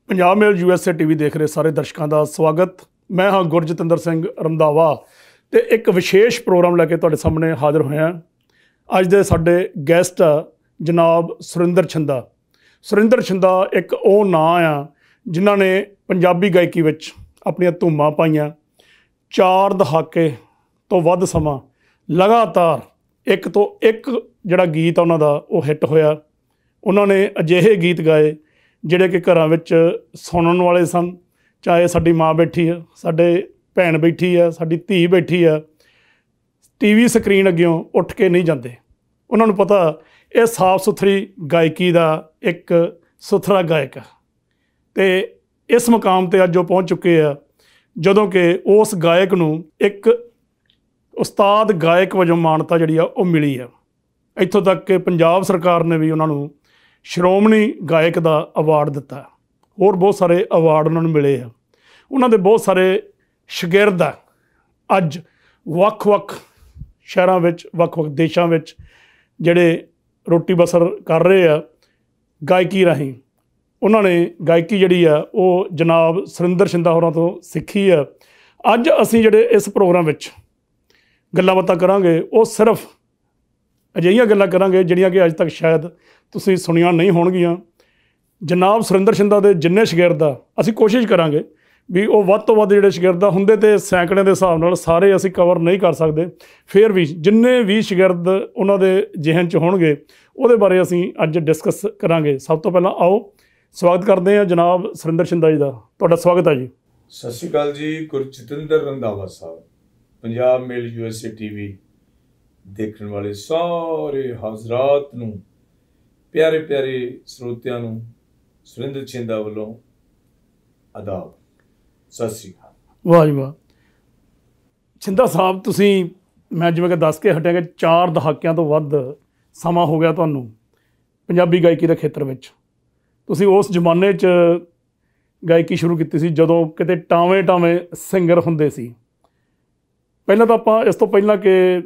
ਪੰਜਾਬ ਮੇਲ USA TV ਦੇਖ ਰਹੇ ਸਾਰੇ ਦਰਸ਼ਕਾਂ ਦਾ ਸਵਾਗਤ। ਮੈਂ ਹਾਂ ਗੁਰਜਤਿੰਦਰ ਸਿੰਘ ਰੰਧਾਵਾ ਤੇ ਇੱਕ ਵਿਸ਼ੇਸ਼ ਪ੍ਰੋਗਰਾਮ ਲੈ ਕੇ ਤੁਹਾਡੇ ਸਾਹਮਣੇ ਹਾਜ਼ਰ ਹੋਇਆ। ਅੱਜ ਦੇ ਸਾਡੇ ਗੈਸਟ ਜਨਾਬ ਸੁਰਿੰਦਰ ਛਿੰਦਾ। ਸੁਰਿੰਦਰ ਛਿੰਦਾ ਇੱਕ ਉਹ ਨਾਂ ਆ ਜਿਨ੍ਹਾਂ ਨੇ ਪੰਜਾਬੀ ਗਾਇਕੀ ਵਿੱਚ ਆਪਣੀਆਂ ਧੂਮਾਂ ਪਾਈਆਂ। 4 ਦਹਾਕੇ ਤੋਂ ਵੱਧ ਸਮਾਂ ਲਗਾਤਾਰ ਇੱਕ ਤੋਂ ਇੱਕ ਜਿਹੜਾ ਗੀਤ ਉਹਨਾਂ ਦਾ ਉਹ ਹਿੱਟ ਹੋਇਆ। ਉਹਨਾਂ ਨੇ ਅਜਿਹੇ ਗੀਤ ਗਾਏ ਜਿਹੜੇ ਕਿ ਘਰਾਂ ਵਿੱਚ ਸੁਣਨ ਵਾਲੇ ਸਨ, ਚਾਹੇ ਸਾਡੀ ਮਾਂ ਬੈਠੀ ਆ, ਸਾਡੇ ਭੈਣ ਬੈਠੀ ਆ, ਸਾਡੀ ਧੀ ਬੈਠੀ ਆ, TV ਸਕਰੀਨ ਅੱਗਿਓਂ ਉੱਠ ਕੇ ਨਹੀਂ ਜਾਂਦੇ। ਉਹਨਾਂ ਨੂੰ ਪਤਾ ਇਹ ਸਾਫ ਸੁਥਰੀ ਗਾਇਕੀ ਦਾ ਇੱਕ ਸੁਥਰਾ ਗਾਇਕ ਆ ਅਤੇ ਇਸ ਮੁਕਾਮ 'ਤੇ ਅੱਜ ਉਹ ਪਹੁੰਚ ਚੁੱਕੇ ਆ ਜਦੋਂ ਕਿ ਉਸ ਗਾਇਕ ਨੂੰ ਇੱਕ ਉਸਤਾਦ ਗਾਇਕ ਵਜੋਂ ਮਾਨਤਾ ਜਿਹੜੀ ਆ ਉਹ ਮਿਲੀ ਆ। ਇੱਥੋਂ ਤੱਕ ਕਿ ਪੰਜਾਬ ਸਰਕਾਰ ਨੇ ਵੀ ਉਹਨਾਂ ਨੂੰ ਸ਼੍ਰੋਮਣੀ ਗਾਇਕ ਦਾ ਅਵਾਰਡ ਦਿੱਤਾ। ਹੋਰ ਬਹੁਤ ਸਾਰੇ ਅਵਾਰਡ ਉਹਨਾਂ ਨੂੰ ਮਿਲੇ ਆ। ਉਹਨਾਂ ਦੇ ਬਹੁਤ ਸਾਰੇ ਸ਼ਾਗਿਰਦ ਆ ਅੱਜ ਵੱਖ-ਵੱਖ ਸ਼ਹਿਰਾਂ ਵਿੱਚ, ਵੱਖ-ਵੱਖ ਦੇਸ਼ਾਂ ਵਿੱਚ ਜਿਹੜੇ ਰੋਟੀ ਬਸਰ ਕਰ ਰਹੇ ਆ ਗਾਇਕੀ ਰਾਹੀਂ। ਉਹਨਾਂ ਨੇ ਗਾਇਕੀ ਜਿਹੜੀ ਆ ਉਹ ਜਨਾਬ ਸੁਰਿੰਦਰ ਛਿੰਦਾ ਹੋਰਾਂ ਤੋਂ ਸਿੱਖੀ ਆ। ਅੱਜ ਅਸੀਂ ਜਿਹੜੇ ਇਸ ਪ੍ਰੋਗਰਾਮ ਵਿੱਚ ਗੱਲਾਂ ਬਾਤਾਂ ਕਰਾਂਗੇ ਉਹ ਸਿਰਫ ਅਜਿਹੀਆਂ ਗੱਲਾਂ ਕਰਾਂਗੇ ਜਿਹੜੀਆਂ ਕਿ ਅੱਜ ਤੱਕ ਸ਼ਾਇਦ ਤੁਸੀਂ ਸੁਣੀਆਂ ਨਹੀਂ ਹੋਣਗੀਆਂ। ਜਨਾਬ ਸੁਰਿੰਦਰ ਛਿੰਦਾ ਦੇ ਜਿੰਨੇ ਸ਼ਾਗਿਰਦ ਆ ਅਸੀਂ ਕੋਸ਼ਿਸ਼ ਕਰਾਂਗੇ ਵੀ ਉਹ ਵੱਧ ਤੋਂ ਵੱਧ ਜਿਹੜੇ ਸ਼ਾਗਿਰਦ ਆ ਹੁੰਦੇ ਤੇ ਸੈਂਕੜਿਆਂ ਦੇ ਹਿਸਾਬ ਨਾਲ ਸਾਰੇ ਅਸੀਂ ਕਵਰ ਨਹੀਂ ਕਰ ਸਕਦੇ। ਫਿਰ ਵੀ ਜਿੰਨੇ ਵੀ ਸ਼ਾਗਿਰਦ ਉਹਨਾਂ ਦੇ ਜ਼ਿਹਨ 'ਚ ਹੋਣਗੇ ਉਹਦੇ ਬਾਰੇ ਅਸੀਂ ਅੱਜ ਡਿਸਕਸ ਕਰਾਂਗੇ। ਸਭ ਤੋਂ ਪਹਿਲਾਂ ਆਓ ਸਵਾਗਤ ਕਰਦੇ ਹਾਂ ਜਨਾਬ ਸੁਰਿੰਦਰ ਛਿੰਦਾ ਜੀ ਦਾ। ਤੁਹਾਡਾ ਸਵਾਗਤ ਹੈ ਜੀ। ਸਤਿ ਸ਼੍ਰੀ ਅਕਾਲ ਜੀ। ਗੁਰਜਤਿੰਦਰ ਰੰਧਾਵਾ ਸਾਹਿਬ, ਪੰਜਾਬ ਮੇਲ USA TV ਦੇਖਣ ਵਾਲੇ ਸਾਰੇ ਹਜ਼ਰਾਤ ਨੂੰ, ਪਿਆਰੇ ਪਿਆਰੇ ਸਰੋਤਿਆਂ ਨੂੰ ਸੁਰਿੰਦਰ ਛਿੰਦਾ ਵੱਲੋਂ ਆਦਾਬ, ਸਤਿ ਸ਼੍ਰੀ ਅਕਾਲ। ਵਾਹ ਜੀ ਵਾਹ। ਛਿੰਦਾ ਸਾਹਿਬ, ਤੁਸੀਂ ਮੈਂ ਜਿਵੇਂ ਕਿ ਦੱਸ ਕੇ ਹਟਿਆ ਕਿ 4 ਦਹਾਕਿਆਂ ਤੋਂ ਵੱਧ ਸਮਾਂ ਹੋ ਗਿਆ ਤੁਹਾਨੂੰ ਪੰਜਾਬੀ ਗਾਇਕੀ ਦੇ ਖੇਤਰ ਵਿੱਚ। ਤੁਸੀਂ ਉਸ ਜ਼ਮਾਨੇ 'ਚ ਗਾਇਕੀ ਸ਼ੁਰੂ ਕੀਤੀ ਸੀ ਜਦੋਂ ਕਿਤੇ ਟਾਵੇਂ ਟਾਵੇਂ ਸਿੰਗਰ ਹੁੰਦੇ ਸੀ। ਪਹਿਲਾਂ ਤਾਂ ਆਪਾਂ ਇਸ ਤੋਂ ਪਹਿਲਾਂ ਕਿ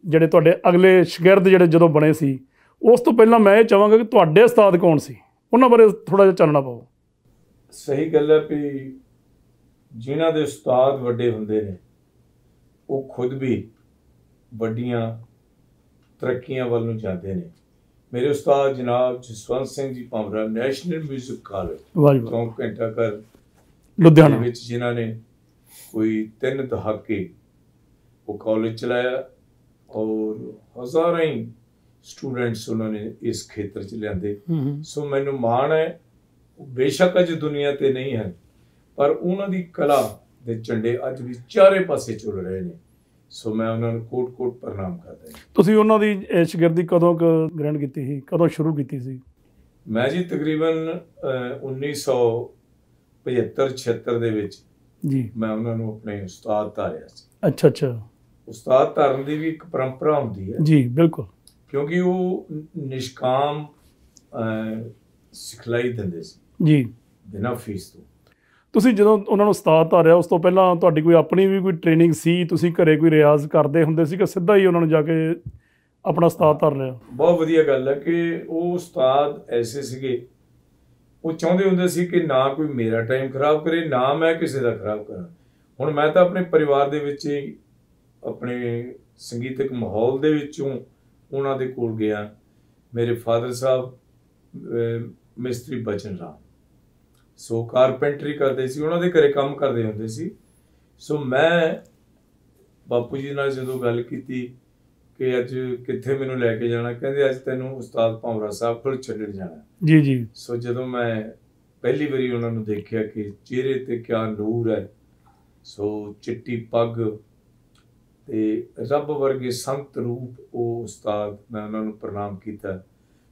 ਜਿਹੜੇ ਤੁਹਾਡੇ ਅਗਲੇ ਸ਼ਾਗਿਰਦ ਜਿਹੜੇ ਜਦੋਂ ਬਣੇ ਸੀ, ਉਸ ਤੋਂ ਪਹਿਲਾਂ ਮੈਂ ਇਹ ਚਾਹਾਂਗਾ ਕਿ ਤੁਹਾਡੇ ਉਸਤਾਦ ਕੌਣ ਸੀ, ਉਹਨਾਂ ਬਾਰੇ ਥੋੜ੍ਹਾ ਜਿਹਾ ਚਾਨਣਾ ਪਾਓ। ਸਹੀ ਗੱਲ ਹੈ ਵੀ ਜਿਨ੍ਹਾਂ ਦੇ ਉਸਤਾਦ ਵੱਡੇ ਹੁੰਦੇ ਨੇ ਉਹ ਖੁਦ ਵੀ ਵੱਡੀਆਂ ਤਰੱਕੀਆਂ ਵੱਲ ਨੂੰ ਜਾਂਦੇ ਨੇ। ਮੇਰੇ ਉਸਤਾਦ ਜਨਾਬ Jaswant Singh ji ਭੰਵਰਾ, national music college ਚੌਂਕ ਘੰਟਾ ਘਰ ਲੁਧਿਆਣਾ ਵਿੱਚ, ਜਿਨ੍ਹਾਂ ਨੇ ਕੋਈ 3 ਦਹਾਕੇ ਉਹ ਕਾਲਜ ਚਲਾਇਆ ਔਰ ਹਜ਼ਾਰਾਂ ਹੀ ਸਟੂਡੈਂਟਸ ਉਹਨਾਂ ਨੇ ਇਸ ਖੇਤਰ 'ਚ ਲਿਆਂਦੇ। ਸੋ ਮੈਨੂੰ ਮਾਣ ਹੈ। ਬੇਸ਼ੱਕ ਅੱਜ ਦੁਨੀਆ 'ਤੇ ਨਹੀਂ ਹਨ, ਪਰ ਉਹਨਾਂ ਦੀ ਕਲਾ ਦੇ ਝੰਡੇ ਅੱਜ ਵੀ ਚਾਰੇ ਪਾਸੇ ਝੁੱਲ ਰਹੇ ਨੇ। ਸੋ ਮੈਂ ਉਹਨਾਂ ਨੂੰ ਕੋਟ-ਕੋਟ ਪ੍ਰਣਾਮ ਕਰਦਾ ਹਾਂ। ਤੁਸੀਂ ਉਹਨਾਂ ਦੀ ਸ਼ਾਗਿਰਦੀ ਕਦੋਂ ਗ੍ਰਹਿਣ ਕੀਤੀ ਸੀ, ਕਦੋਂ ਸ਼ੁਰੂ ਕੀਤੀ ਸੀ? ਮੈਂ ਜੀ ਤਕਰੀਬਨ 1975-76 ਦੇ ਵਿੱਚ ਜੀ ਮੈਂ ਉਹਨਾਂ ਨੂੰ ਆਪਣੇ ਉਸਤਾਦ ਧਾਰਿਆ ਸੀ। ਅੱਛਾ ਅੱਛਾ। ਉਸਤਾਦ ਧਾਰਨ ਦੀ ਵੀ ਇੱਕ ਪਰੰਪਰਾ ਹੁੰਦੀ ਹੈ ਜੀ। ਬਿਲਕੁਲ। ਕਿਉਂਕਿ ਉਹ ਨਿਸ਼ਕਾਮ ਸਿਖਲਾਈ ਦਿੰਦੇ ਸੀ ਜੀ, ਬਿਨਾਂ ਫੀਸ ਤੋਂ। ਤੁਸੀਂ ਜਦੋਂ ਉਹਨਾਂ ਨੂੰ ਉਸਤਾਦ ਧਾਰਿਆ ਉਸ ਤੋਂ ਪਹਿਲਾਂ ਤੁਹਾਡੀ ਕੋਈ ਆਪਣੀ ਵੀ ਕੋਈ ਟ੍ਰੇਨਿੰਗ ਸੀ? ਤੁਸੀਂ ਘਰੇ ਕੋਈ ਰਿਆਜ਼ ਕਰਦੇ ਹੁੰਦੇ ਸੀ ਕਿ ਸਿੱਧਾ ਹੀ ਉਹਨਾਂ ਨੂੰ ਜਾ ਕੇ ਆਪਣਾ ਉਸਤਾਦ ਧਾਰ ਲਿਆ? ਬਹੁਤ ਵਧੀਆ ਗੱਲ ਹੈ ਕਿ ਉਹ ਉਸਤਾਦ ਐਸੇ ਸੀਗੇ, ਉਹ ਚਾਹੁੰਦੇ ਹੁੰਦੇ ਸੀ ਕਿ ਨਾ ਕੋਈ ਮੇਰਾ ਟਾਈਮ ਖਰਾਬ ਕਰੇ, ਨਾ ਮੈਂ ਕਿਸੇ ਦਾ ਖਰਾਬ ਕਰਾਂ। ਹੁਣ ਮੈਂ ਤਾਂ ਆਪਣੇ ਪਰਿਵਾਰ ਦੇ ਵਿੱਚ ਹੀ ਆਪਣੇ ਸੰਗੀਤਕ ਮਾਹੌਲ ਦੇ ਵਿੱਚੋਂ ਉਹਨਾਂ ਦੇ ਕੋਲ ਗਿਆ। ਮੇਰੇ ਫਾਦਰ ਸਾਹਿਬ ਮਿਸਤਰੀ ਬਚਨ ਰਾਮ, ਸੋ ਕਾਰਪੈਂਟਰੀ ਕਰਦੇ ਸੀ, ਉਹਨਾਂ ਦੇ ਘਰੇ ਕੰਮ ਕਰਦੇ ਹੁੰਦੇ ਸੀ। ਸੋ ਮੈਂ ਬਾਪੂ ਜੀ ਨਾਲ ਜਦੋਂ ਗੱਲ ਕੀਤੀ ਕਿ ਅੱਜ ਕਿੱਥੇ ਮੈਨੂੰ ਲੈ ਕੇ ਜਾਣਾ, ਕਹਿੰਦੇ ਅੱਜ ਤੈਨੂੰ ਉਸਤਾਦ ਭੰਵਰਾ ਸਾਹਿਬ ਕੋਲ ਛੱਡਣ ਜਾਣਾ ਜੀ ਜੀ। ਸੋ ਜਦੋਂ ਮੈਂ ਪਹਿਲੀ ਵਾਰੀ ਉਹਨਾਂ ਨੂੰ ਦੇਖਿਆ ਕਿ ਚਿਹਰੇ 'ਤੇ ਕਿਆ ਨੂਰ ਹੈ, ਸੋ ਚਿੱਟੀ ਪੱਗ ਤੇ ਰੱਬ ਵਰਗੇ ਸੰਤ ਰੂਪ ਉਹ ਉਸਤਾਦ, ਮੈਂ ਉਹਨਾਂ ਨੂੰ ਪ੍ਰਣਾਮ ਕੀਤਾ।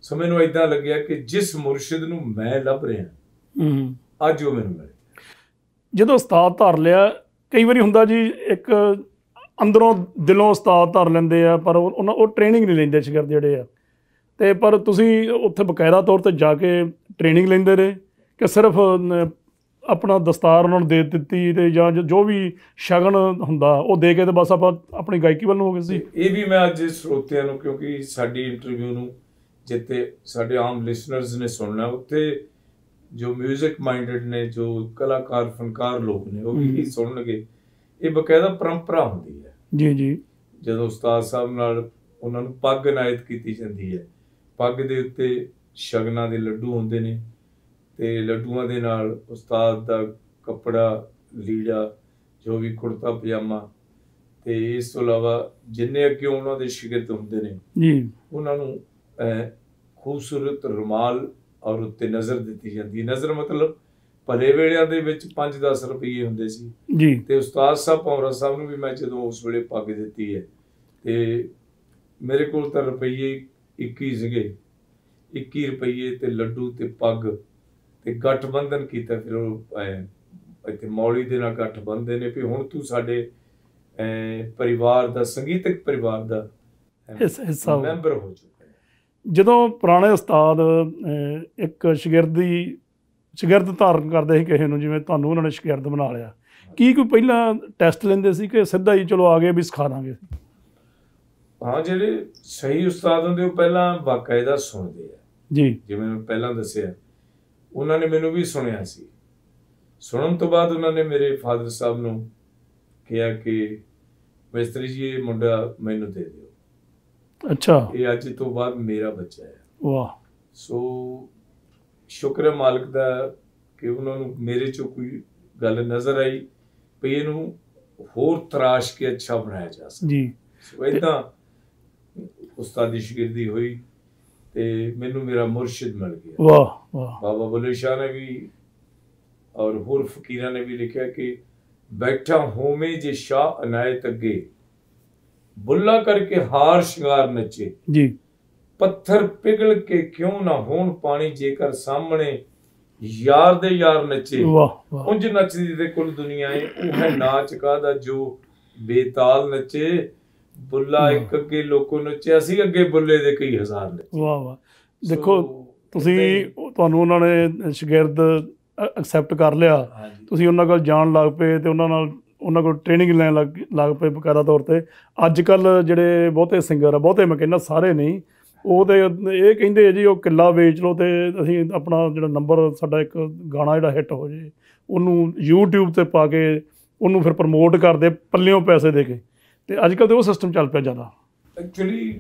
ਸੋ ਮੈਨੂੰ ਇੱਦਾਂ ਲੱਗਿਆ ਕਿ ਜਿਸ ਮੁਰਸ਼ਿਦ ਨੂੰ ਮੈਂ ਲੱਭ ਰਿਹਾ ਅੱਜ ਉਹ ਮੈਨੂੰ ਮਿਲੇ। ਜਦੋਂ ਉਸਤਾਦ ਧਾਰ ਲਿਆ, ਕਈ ਵਾਰੀ ਹੁੰਦਾ ਜੀ ਇੱਕ ਅੰਦਰੋਂ ਦਿਲੋਂ ਉਸਤਾਦ ਧਾਰ ਲੈਂਦੇ ਆ, ਪਰ ਉਹ ਟ੍ਰੇਨਿੰਗ ਨਹੀਂ ਲੈਂਦੇ ਸ਼ਾਗਿਰਦ ਜਿਹੜੇ ਆ। ਅਤੇ ਪਰ ਤੁਸੀਂ ਉੱਥੇ ਬਕਾਇਦਾ ਤੌਰ 'ਤੇ ਜਾ ਕੇ ਟ੍ਰੇਨਿੰਗ ਲੈਂਦੇ ਰਹੇ ਕਿ ਸਿਰਫ ਆਪਣਾ ਦਸਤਾਰ ਉਹਨਾਂ ਨੂੰ ਦੇ ਦਿੱਤੀ ਅਤੇ ਜਾਂ ਜੋ ਵੀ ਸ਼ਗਨ ਹੁੰਦਾ ਉਹ ਦੇ ਕੇ ਅਤੇ ਬਸ ਆਪਾਂ ਆਪਣੀ ਗਾਇਕੀ ਵੱਲ ਨੂੰ ਹੋ ਗਏ ਸੀ? ਇਹ ਵੀ ਮੈਂ ਅੱਜ ਸਰੋਤਿਆਂ ਨੂੰ, ਕਿਉਂਕਿ ਸਾਡੀ ਇੰਟਰਵਿਊ ਨੂੰ ਜਿੱਥੇ ਸਾਡੇ ਆਮ ਲਿਸਨਰਸ ਨੇ ਸੁਣਨਾ, ਉੱਥੇ ਜੋ ਮਿਊਜ਼ਿਕ ਮਾਈਂਡਡ ਨੇ, ਜੋ ਕਲਾਕਾਰ ਫਨਕਾਰ ਲੋਕ ਨੇ, ਉਹ ਵੀ ਸੁਣਨਗੇ। ਇਹ ਬਕਾਇਦਾ ਪਰੰਪਰਾ ਹੁੰਦੀ ਹੈ ਜੀ ਜੀ। ਜਦੋਂ ਉਸਤਾਦ ਸਾਹਿਬ ਨਾਲ ਉਹਨਾਂ ਨੂੰ ਪੱਗ ਇਨਾਇਤ ਕੀਤੀ ਜਾਂਦੀ ਹੈ, ਪੱਗ ਦੇ ਉੱਤੇ ਸ਼ਗਨਾਂ ਦੇ ਲੱਡੂ ਹੁੰਦੇ ਨੇ, ਤੇ ਲੱਡੂਆਂ ਦੇ ਨਾਲ ਉਸਤਾਦ ਦਾ ਕੱਪੜਾ ਲੀੜਾ, ਜੋ ਵੀ ਕੁੜਤਾ ਪਜਾਮਾ, ਤੇ ਇਸ ਤੋਂ ਇਲਾਵਾ ਜਿੰਨੇ ਅੱਗੇ ਉਹਨਾਂ ਦੇ ਸ਼ਾਗਿਰਦ ਹੁੰਦੇ ਨੇ ਜੀ, ਉਹਨਾਂ ਨੂੰ ਖੂਬਸੂਰਤ ਰੁਮਾਲ ਔਰ ਉੱਤੇ ਨਜ਼ਰ ਦਿੱਤੀ ਜਾਂਦੀ ਹੈ। ਨਜ਼ਰ ਮਤਲਬ ਭਲੇ ਵੇਲਿਆਂ ਦੇ ਵਿੱਚ 5-10 ਰੁਪਏ ਹੁੰਦੇ ਸੀ ਜੀ। ਤੇ ਉਸਤਾਦ ਸਾਹਿਬ ਭੌਰਾ ਸਾਹਿਬ ਨੂੰ ਵੀ ਮੈਂ ਜਦੋਂ ਉਸ ਵੇਲੇ ਪੱਗ ਦਿੱਤੀ ਹੈ, ਤੇ ਮੇਰੇ ਕੋਲ ਤਾਂ ਰੁਪਈਏ 21 ਸੀਗੇ, 21 ਰੁਪਈਏ ਤੇ ਲੱਡੂ ਤੇ ਪੱਗ ਤੇ ਗੱਠ ਬੰਧਨ ਕੀਤਾ। ਫਿਰ ਉਹ ਇੱਥੇ ਮੌਲੀ ਦੇ ਨਾਲ ਗੱਠ ਬੰਨਦੇ ਨੇ ਵੀ ਹੁਣ ਤੂੰ ਸਾਡੇ ਪਰਿਵਾਰ ਦਾ, ਸੰਗੀਤਕ ਪਰਿਵਾਰ ਦਾ ਹਿੱਸਾ ਮੈਂਬਰ ਹੋ ਚੁੱਕਾ ਹੈ। ਜਦੋਂ ਪੁਰਾਣੇ ਉਸਤਾਦ ਇੱਕ ਸ਼ਾਗਿਰਦ ਧਾਰਨ ਕਰਦੇ ਸੀ ਕਿਸੇ ਨੂੰ, ਜਿਵੇਂ ਤੁਹਾਨੂੰ ਉਹਨਾਂ ਨੇ ਸ਼ਾਗਿਰਦ ਬਣਾ ਲਿਆ, ਕੀ ਕੋਈ ਪਹਿਲਾਂ ਟੈਸਟ ਲੈਂਦੇ ਸੀ ਕਿ ਸਿੱਧਾ ਹੀ ਚਲੋ ਆ ਗਏ ਵੀ ਸਿਖਾ ਦਾਂਗੇ? ਹਾਂ, ਜਿਹੜੇ ਸਹੀ ਉਸਤਾਦ ਹੁੰਦੇ ਉਹ ਪਹਿਲਾਂ ਬਾਕਾਇਦਾ ਸੁਣਦੇ ਆ ਜੀ। ਜਿਵੇਂ ਮੈਂ ਪਹਿਲਾਂ ਦੱਸਿਆ, ਉਹਨਾਂ ਨੇ ਮੈਨੂੰ ਵੀ ਸੁਣਿਆ ਸੀ। ਸੁਣਨ ਤੋਂ ਬਾਅਦ ਉਹਨਾਂ ਨੇ ਮੇਰੇ ਫਾਦਰ ਸਾਹਿਬ ਨੂੰ ਕਿਹਾ ਕਿ ਮਿਸਤਰੀ ਜੀ ਇਹ ਮੁੰਡਾ ਮੈਨੂੰ ਦੇ ਦਿਓ। ਅੱਛਾ। ਇਹ ਅੱਜ ਤੋਂ ਬਾਅਦ ਮੇਰਾ ਬੱਚਾ ਹੈ। ਵਾਹ। ਸੋ ਸ਼ੁਕਰ ਹੈ ਮਾਲਕ ਦਾ ਕਿ ਉਹਨਾਂ ਨੂੰ ਮੇਰੇ ਚੋਂ ਕੋਈ ਗੱਲ ਨਜ਼ਰ ਆਈ ਵੀ ਇਹਨੂੰ ਹੋਰ ਤਰਾਸ਼ ਕੇ ਅੱਛਾ ਬਣਾਇਆ ਜਾ ਸਕਦਾ ਜੀ। ਸੋ ਏਦਾਂ ਉਸਤਾਦੀ ਸ਼ਾਗਿਰਦੀ ਹੋਈ ਤੇ ਮੈਨੂੰ ਮੇਰਾ ਮੁਰਸ਼ਿਦ ਮਿਲ ਗਿਆ। ਵਾਹ ਵਾਹ। ਬਾਬਾ ਬੁੱਲੇ ਸ਼ਾਹ ਨੇ ਵੀ ਔਰ ਹੋਰ ਫਕੀਰਾਂ ਨੇ ਵੀ ਲਿਖਿਆ ਕਿ ਬੈਠਾ ਹੋਵੇਂ ਜੇ ਸ਼ਾਹ ਅਨਾਇਤ ਅੱਗੇ, ਬੁੱਲਾ ਕਰਕੇ ਹਾਰ ਸ਼ਿੰਗਾਰ ਨੱਚੇ ਜੀ। ਪੱਥਰ ਪਿਘਲ ਕੇ ਕਿਉਂ ਨਾ ਹੋਣ ਪਾਣੀ, ਜੇਕਰ ਸਾਹਮਣੇ ਯਾਰ ਦੇ ਯਾਰ ਨੱਚੇ। ਵਾਹ ਵਾਹ। ਉਂਝ ਨੱਚਦੀ ਤੇ ਕੁੱਲ ਦੁਨੀਆ ਏ, ਉਹ ਹੈ ਨਾਚ ਕਾਹਦਾ ਜੋ ਬੇਤਾਲ ਨੱਚੇ। ਬੁੱਲਾ ਇੱਕ ਅੱਗੇ ਲੋਕੋ ਨੱਚਿਆ ਸੀ, ਅੱਗੇ ਬੁੱਲੇ ਦੇ ਕਈ ਹਜ਼ਾਰ ਨੱਚੇ। ਵਾਹ ਵਾਹ। ਦੇਖੋ ਤੁਸੀਂ, ਤੁਹਾਨੂੰ ਉਹਨਾਂ ਨੇ ਸ਼ਾਗਿਰਦ ਐਕਸੈਪਟ ਕਰ ਲਿਆ, ਤੁਸੀਂ ਉਹਨਾਂ ਕੋਲ ਜਾਣ ਲੱਗ ਪਏ ਤੇ ਉਹਨਾਂ ਕੋਲ ਟ੍ਰੇਨਿੰਗ ਲੈਣ ਲੱਗ ਪਏ ਬਕਾਇਦਾ ਤੌਰ ਤੇ। ਅੱਜ ਕੱਲ੍ਹ ਜਿਹੜੇ ਬਹੁਤੇ ਸਿੰਗਰ ਆ, ਬਹੁਤੇ ਮੈਂ ਕਹਿੰਦਾ ਸਾਰੇ ਨਹੀਂ, ਉਹ ਤੇ ਇਹ ਕਹਿੰਦੇ ਆ ਜੀ ਉਹ ਕਿੱਲਾ ਵੇਚ ਲਓ ਤੇ ਅਸੀਂ ਆਪਣਾ ਜਿਹੜਾ ਨੰਬਰ, ਸਾਡਾ ਇੱਕ ਗਾਣਾ ਜਿਹੜਾ ਹਿੱਟ ਹੋ ਜੇ, ਉਹਨੂੰ YouTube ਤੇ ਪਾ ਕੇ ਉਹਨੂੰ ਫਿਰ ਪ੍ਰਮੋਟ ਕਰਦੇ ਪੱਲਿਓਂ ਪੈਸੇ ਦੇ ਕੇ। ਤੇ ਅੱਜ ਕੱਲ੍ਹ ਤੇ ਉਹ ਸਿਸਟਮ ਚੱਲ ਪਿਆ ਜ਼ਿਆਦਾ। ਐਕਚੁਅਲੀ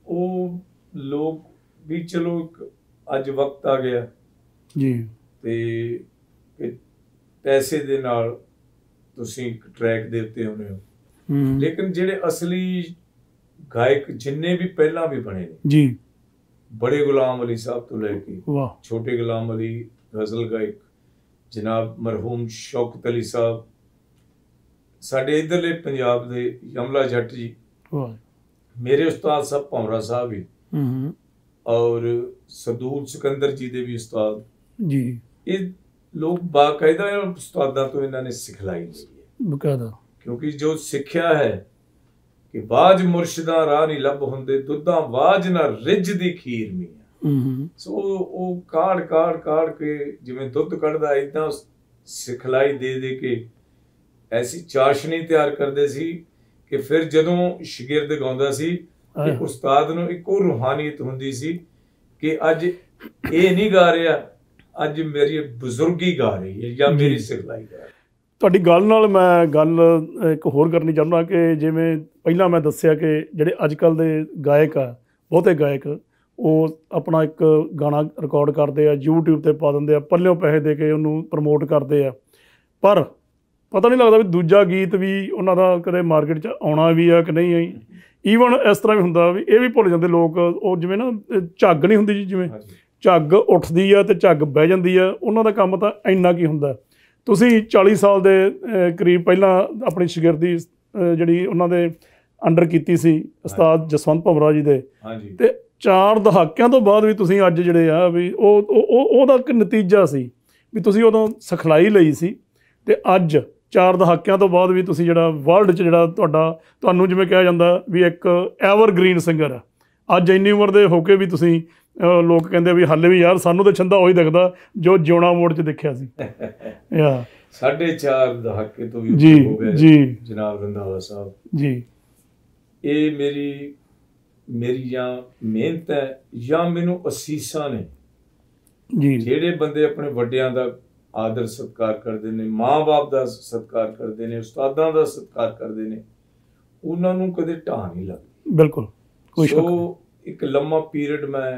ਉਹ ਲੋਕ ਵੀ ਚਲੋ ਅੱਜ ਵਕਤ ਆ ਗਿਆ ਜੀ, ਤੇ ਪੈਸੇ ਦੇ ਨਾਲ ਤੁਸੀਂ ਇੱਕ ਟਰੈਕ ਦੇ ਉੱਤੇ ਆਉਂਦੇ ਹੋ, ਲੇਕਿਨ ਜਿਹੜੇ ਅਸਲੀ ਗਾਇਕ ਜਿੰਨੇ ਵੀ ਪਹਿਲਾਂ ਵੀ ਬਣੇ ਨੇ ਜੀ, ਬੜੇ ਗੁਲਾਮ ਅਲੀ ਸਾਹਿਬ ਤੋਂ ਲੈ ਕੇ ਵਾਹ, ਛੋਟੇ ਗੁਲਾਮ ਅਲੀ ਗਜ਼ਲ ਗਾਇਕ ਜਨਾਬ ਮਰਹੂਮ ਸ਼ੌਕਤ ਅਲੀ ਸਾਹਿਬ, ਸਾਡੇ ਇੱਧਰਲੇ ਪੰਜਾਬ ਦੇ ਯਮਲਾ ਜੱਟ ਜੀ, ਵਾਹ, ਮੇਰੇ ਉਸਤਾਦ ਸਾਹਿਬ ਭੌਰਾ ਸਾਹਿਬ ਵੀ, ਔਰ ਸਰਦੂਲ ਸਿਕੰਦਰ ਜੀ ਦੇ ਵੀ ਉਸਤਾਦ ਜੀ। ਇਹ ਲੋਕ ਬਾਕਾਇਦਾ ਉਸਤਾਦਾਂ ਤੋਂ ਇਹਨਾਂ ਨੇ ਸਿਖਲਾਈ ਲਈ ਹੈ ਬਕਾਇਦਾ, ਕਿਉਂਕਿ ਜੋ ਸਿੱਖਿਆ ਹੈ ਕਿ ਬਾਜ ਮੁਰਸ਼ਿਦਾਂ ਰਾਹ ਨਹੀਂ ਲੱਭ ਹੁੰਦੇ, ਦੁੱਧਾਂ ਬਾਜ ਨਾ ਰਿੱਝਦੀ ਖੀਰ ਮੀਆਂ। ਸੋ ਉਹ ਕਾੜ ਕੇ ਜਿਵੇਂ ਦੁੱਧ ਕੱਢਦਾ ਏਦਾਂ ਸਿਖਲਾਈ ਦੇ ਕੇ ਐਸੀ ਚਾਸ਼ਨੀ ਤਿਆਰ ਕਰਦੇ ਸੀ ਕਿ ਫਿਰ ਜਦੋਂ ਸ਼ਾਗਿਰਦ ਗਾਉਂਦਾ ਸੀ ਕਿ ਉਸਤਾਦ ਨੂੰ ਇੱਕੋ ਰੂਹਾਨੀਅਤ ਹੁੰਦੀ ਸੀ ਕਿ ਅੱਜ ਇਹ ਨਹੀਂ ਗਾ ਰਿਹਾ, ਅੱਜ ਮੇਰੀ ਬਜ਼ੁਰਗੀ ਗਾ ਰਹੀ ਹੈ ਜਾਂ ਮੇਰੀ ਸਿਖਲਾਈ ਗਾ ਰਹੀ। ਤੁਹਾਡੀ ਗੱਲ ਨਾਲ ਮੈਂ ਗੱਲ ਇੱਕ ਹੋਰ ਕਰਨੀ ਚਾਹੁੰਦਾ ਕਿ ਜਿਵੇਂ ਪਹਿਲਾਂ ਮੈਂ ਦੱਸਿਆ ਕਿ ਜਿਹੜੇ ਅੱਜ ਕੱਲ੍ਹ ਦੇ ਗਾਇਕ ਆ, ਬਹੁਤੇ ਗਾਇਕ, ਉਹ ਆਪਣਾ ਇੱਕ ਗਾਣਾ ਰਿਕਾਰਡ ਕਰਦੇ ਆ, YouTube ਤੇ ਪਾ ਦਿੰਦੇ ਆ, ਪੱਲਿਓਂ ਪੈਸੇ ਦੇ ਕੇ ਉਹਨੂੰ ਪ੍ਰਮੋਟ ਕਰਦੇ ਆ, ਪਰ ਪਤਾ ਨਹੀਂ ਲੱਗਦਾ ਵੀ ਦੂਜਾ ਗੀਤ ਵੀ ਉਹਨਾਂ ਦਾ ਕਦੇ ਮਾਰਕੀਟ 'ਚ ਆਉਣਾ ਵੀ ਆ ਕਿ ਨਹੀਂ ਆਈ। ਈਵਨ ਇਸ ਤਰ੍ਹਾਂ ਵੀ ਹੁੰਦਾ ਵੀ ਇਹ ਵੀ ਭੁੱਲ ਜਾਂਦੇ ਲੋਕ, ਉਹ ਜਿਵੇਂ ਨਾ ਝੱਗ ਨਹੀਂ ਹੁੰਦੀ ਜੀ, ਜਿਵੇਂ ਝੱਗ ਉੱਠਦੀ ਆ ਤੇ ਝੱਗ ਬਹਿ ਜਾਂਦੀ ਆ, ਉਹਨਾਂ ਦਾ ਕੰਮ ਤਾਂ ਇੰਨਾ ਕੀ ਹੁੰਦਾ। ਤੁਸੀਂ 40 ਸਾਲ ਦੇ ਕਰੀਬ ਪਹਿਲਾਂ ਆਪਣੀ ਸ਼ਾਗਿਰਦੀ ਜਿਹੜੀ ਉਹਨਾਂ ਦੇ ਅੰਡਰ ਕੀਤੀ ਸੀ ਉਸਤਾਦ ਜਸਵੰਤ ਭੰਵਰਾ ਜੀ ਦੇ, ਤੇ 4 ਦਹਾਕਿਆਂ ਤੋਂ ਬਾਅਦ ਵੀ ਤੁਸੀਂ ਅੱਜ ਜਿਹੜੇ ਆ ਵੀ ਉਹਦਾ ਇੱਕ ਨਤੀਜਾ ਸੀ ਵੀ ਤੁਸੀਂ ਉਦੋਂ ਸਿਖਲਾਈ ਲਈ ਸੀ, ਤੇ ਅੱਜ 4 ਦਹਾਕਿਆਂ ਤੋਂ ਬਾਅਦ ਵੀ ਤੁਸੀਂ ਜਿਹੜਾ ਵਰਲਡ 'ਚ ਜਿਹੜਾ ਤੁਹਾਨੂੰ ਜਿਵੇਂ ਕਿਹਾ ਜਾਂਦਾ ਵੀ ਇੱਕ ਐਵਰਗ੍ਰੀਨ ਸਿੰਗਰ ਆ, ਅੱਜ ਇੰਨੀ ਉਮਰ ਦੇ ਹੋ ਕੇ ਵੀ ਤੁਸੀਂ, ਲੋਕ ਕਹਿੰਦੇ ਵੀ ਹਾਲੇ ਵੀ ਯਾਰ ਸਾਨੂੰ ਤਾਂ ਛੰਦਾ ਉਹੀ ਦਿਖਦਾ ਜੋ ਜਿਉਣਾ ਮੋੜ 'ਚ ਦੇਖਿਆ ਸੀ। 4.5 ਦਹਾਕੇ ਤੋਂ ਵੀ ਹੋ ਗਏ ਜੀ ਜਨਾਬ ਰੰਧਾਵਾ ਸਾਹਿਬ ਜੀ। ਇਹ ਮੇਰੀ ਜਾਂ ਮਿਹਨਤ ਹੈ ਜਾਂ ਮੈਨੂੰ ਅਸੀਸਾਂ ਨੇ ਜੀ ਜਿਹੜੇ ਬੰਦੇ ਆਪਣੇ ਵੱਡਿਆਂ ਦਾ ਆਦਰ ਸਤਿਕਾਰ ਕਰਦੇ ਨੇ, ਮਾਂ-ਬਾਪ ਦਾ ਸਤਿਕਾਰ ਕਰਦੇ ਨੇ, ਉਸਤਾਦਾਂ ਦਾ ਸਤਿਕਾਰ ਕਰਦੇ ਨੇ, ਉਹਨਾਂ ਨੂੰ ਕਦੇ ਢਾਹ ਨਹੀਂ ਲੱਗਦੀ। ਬਿਲਕੁਲ, ਕੋਈ ਸ਼ੱਕ ਨਹੀਂ। ਸੋ ਇੱਕ ਲੰਮਾ ਪੀਰੀਅਡ ਮੈਂ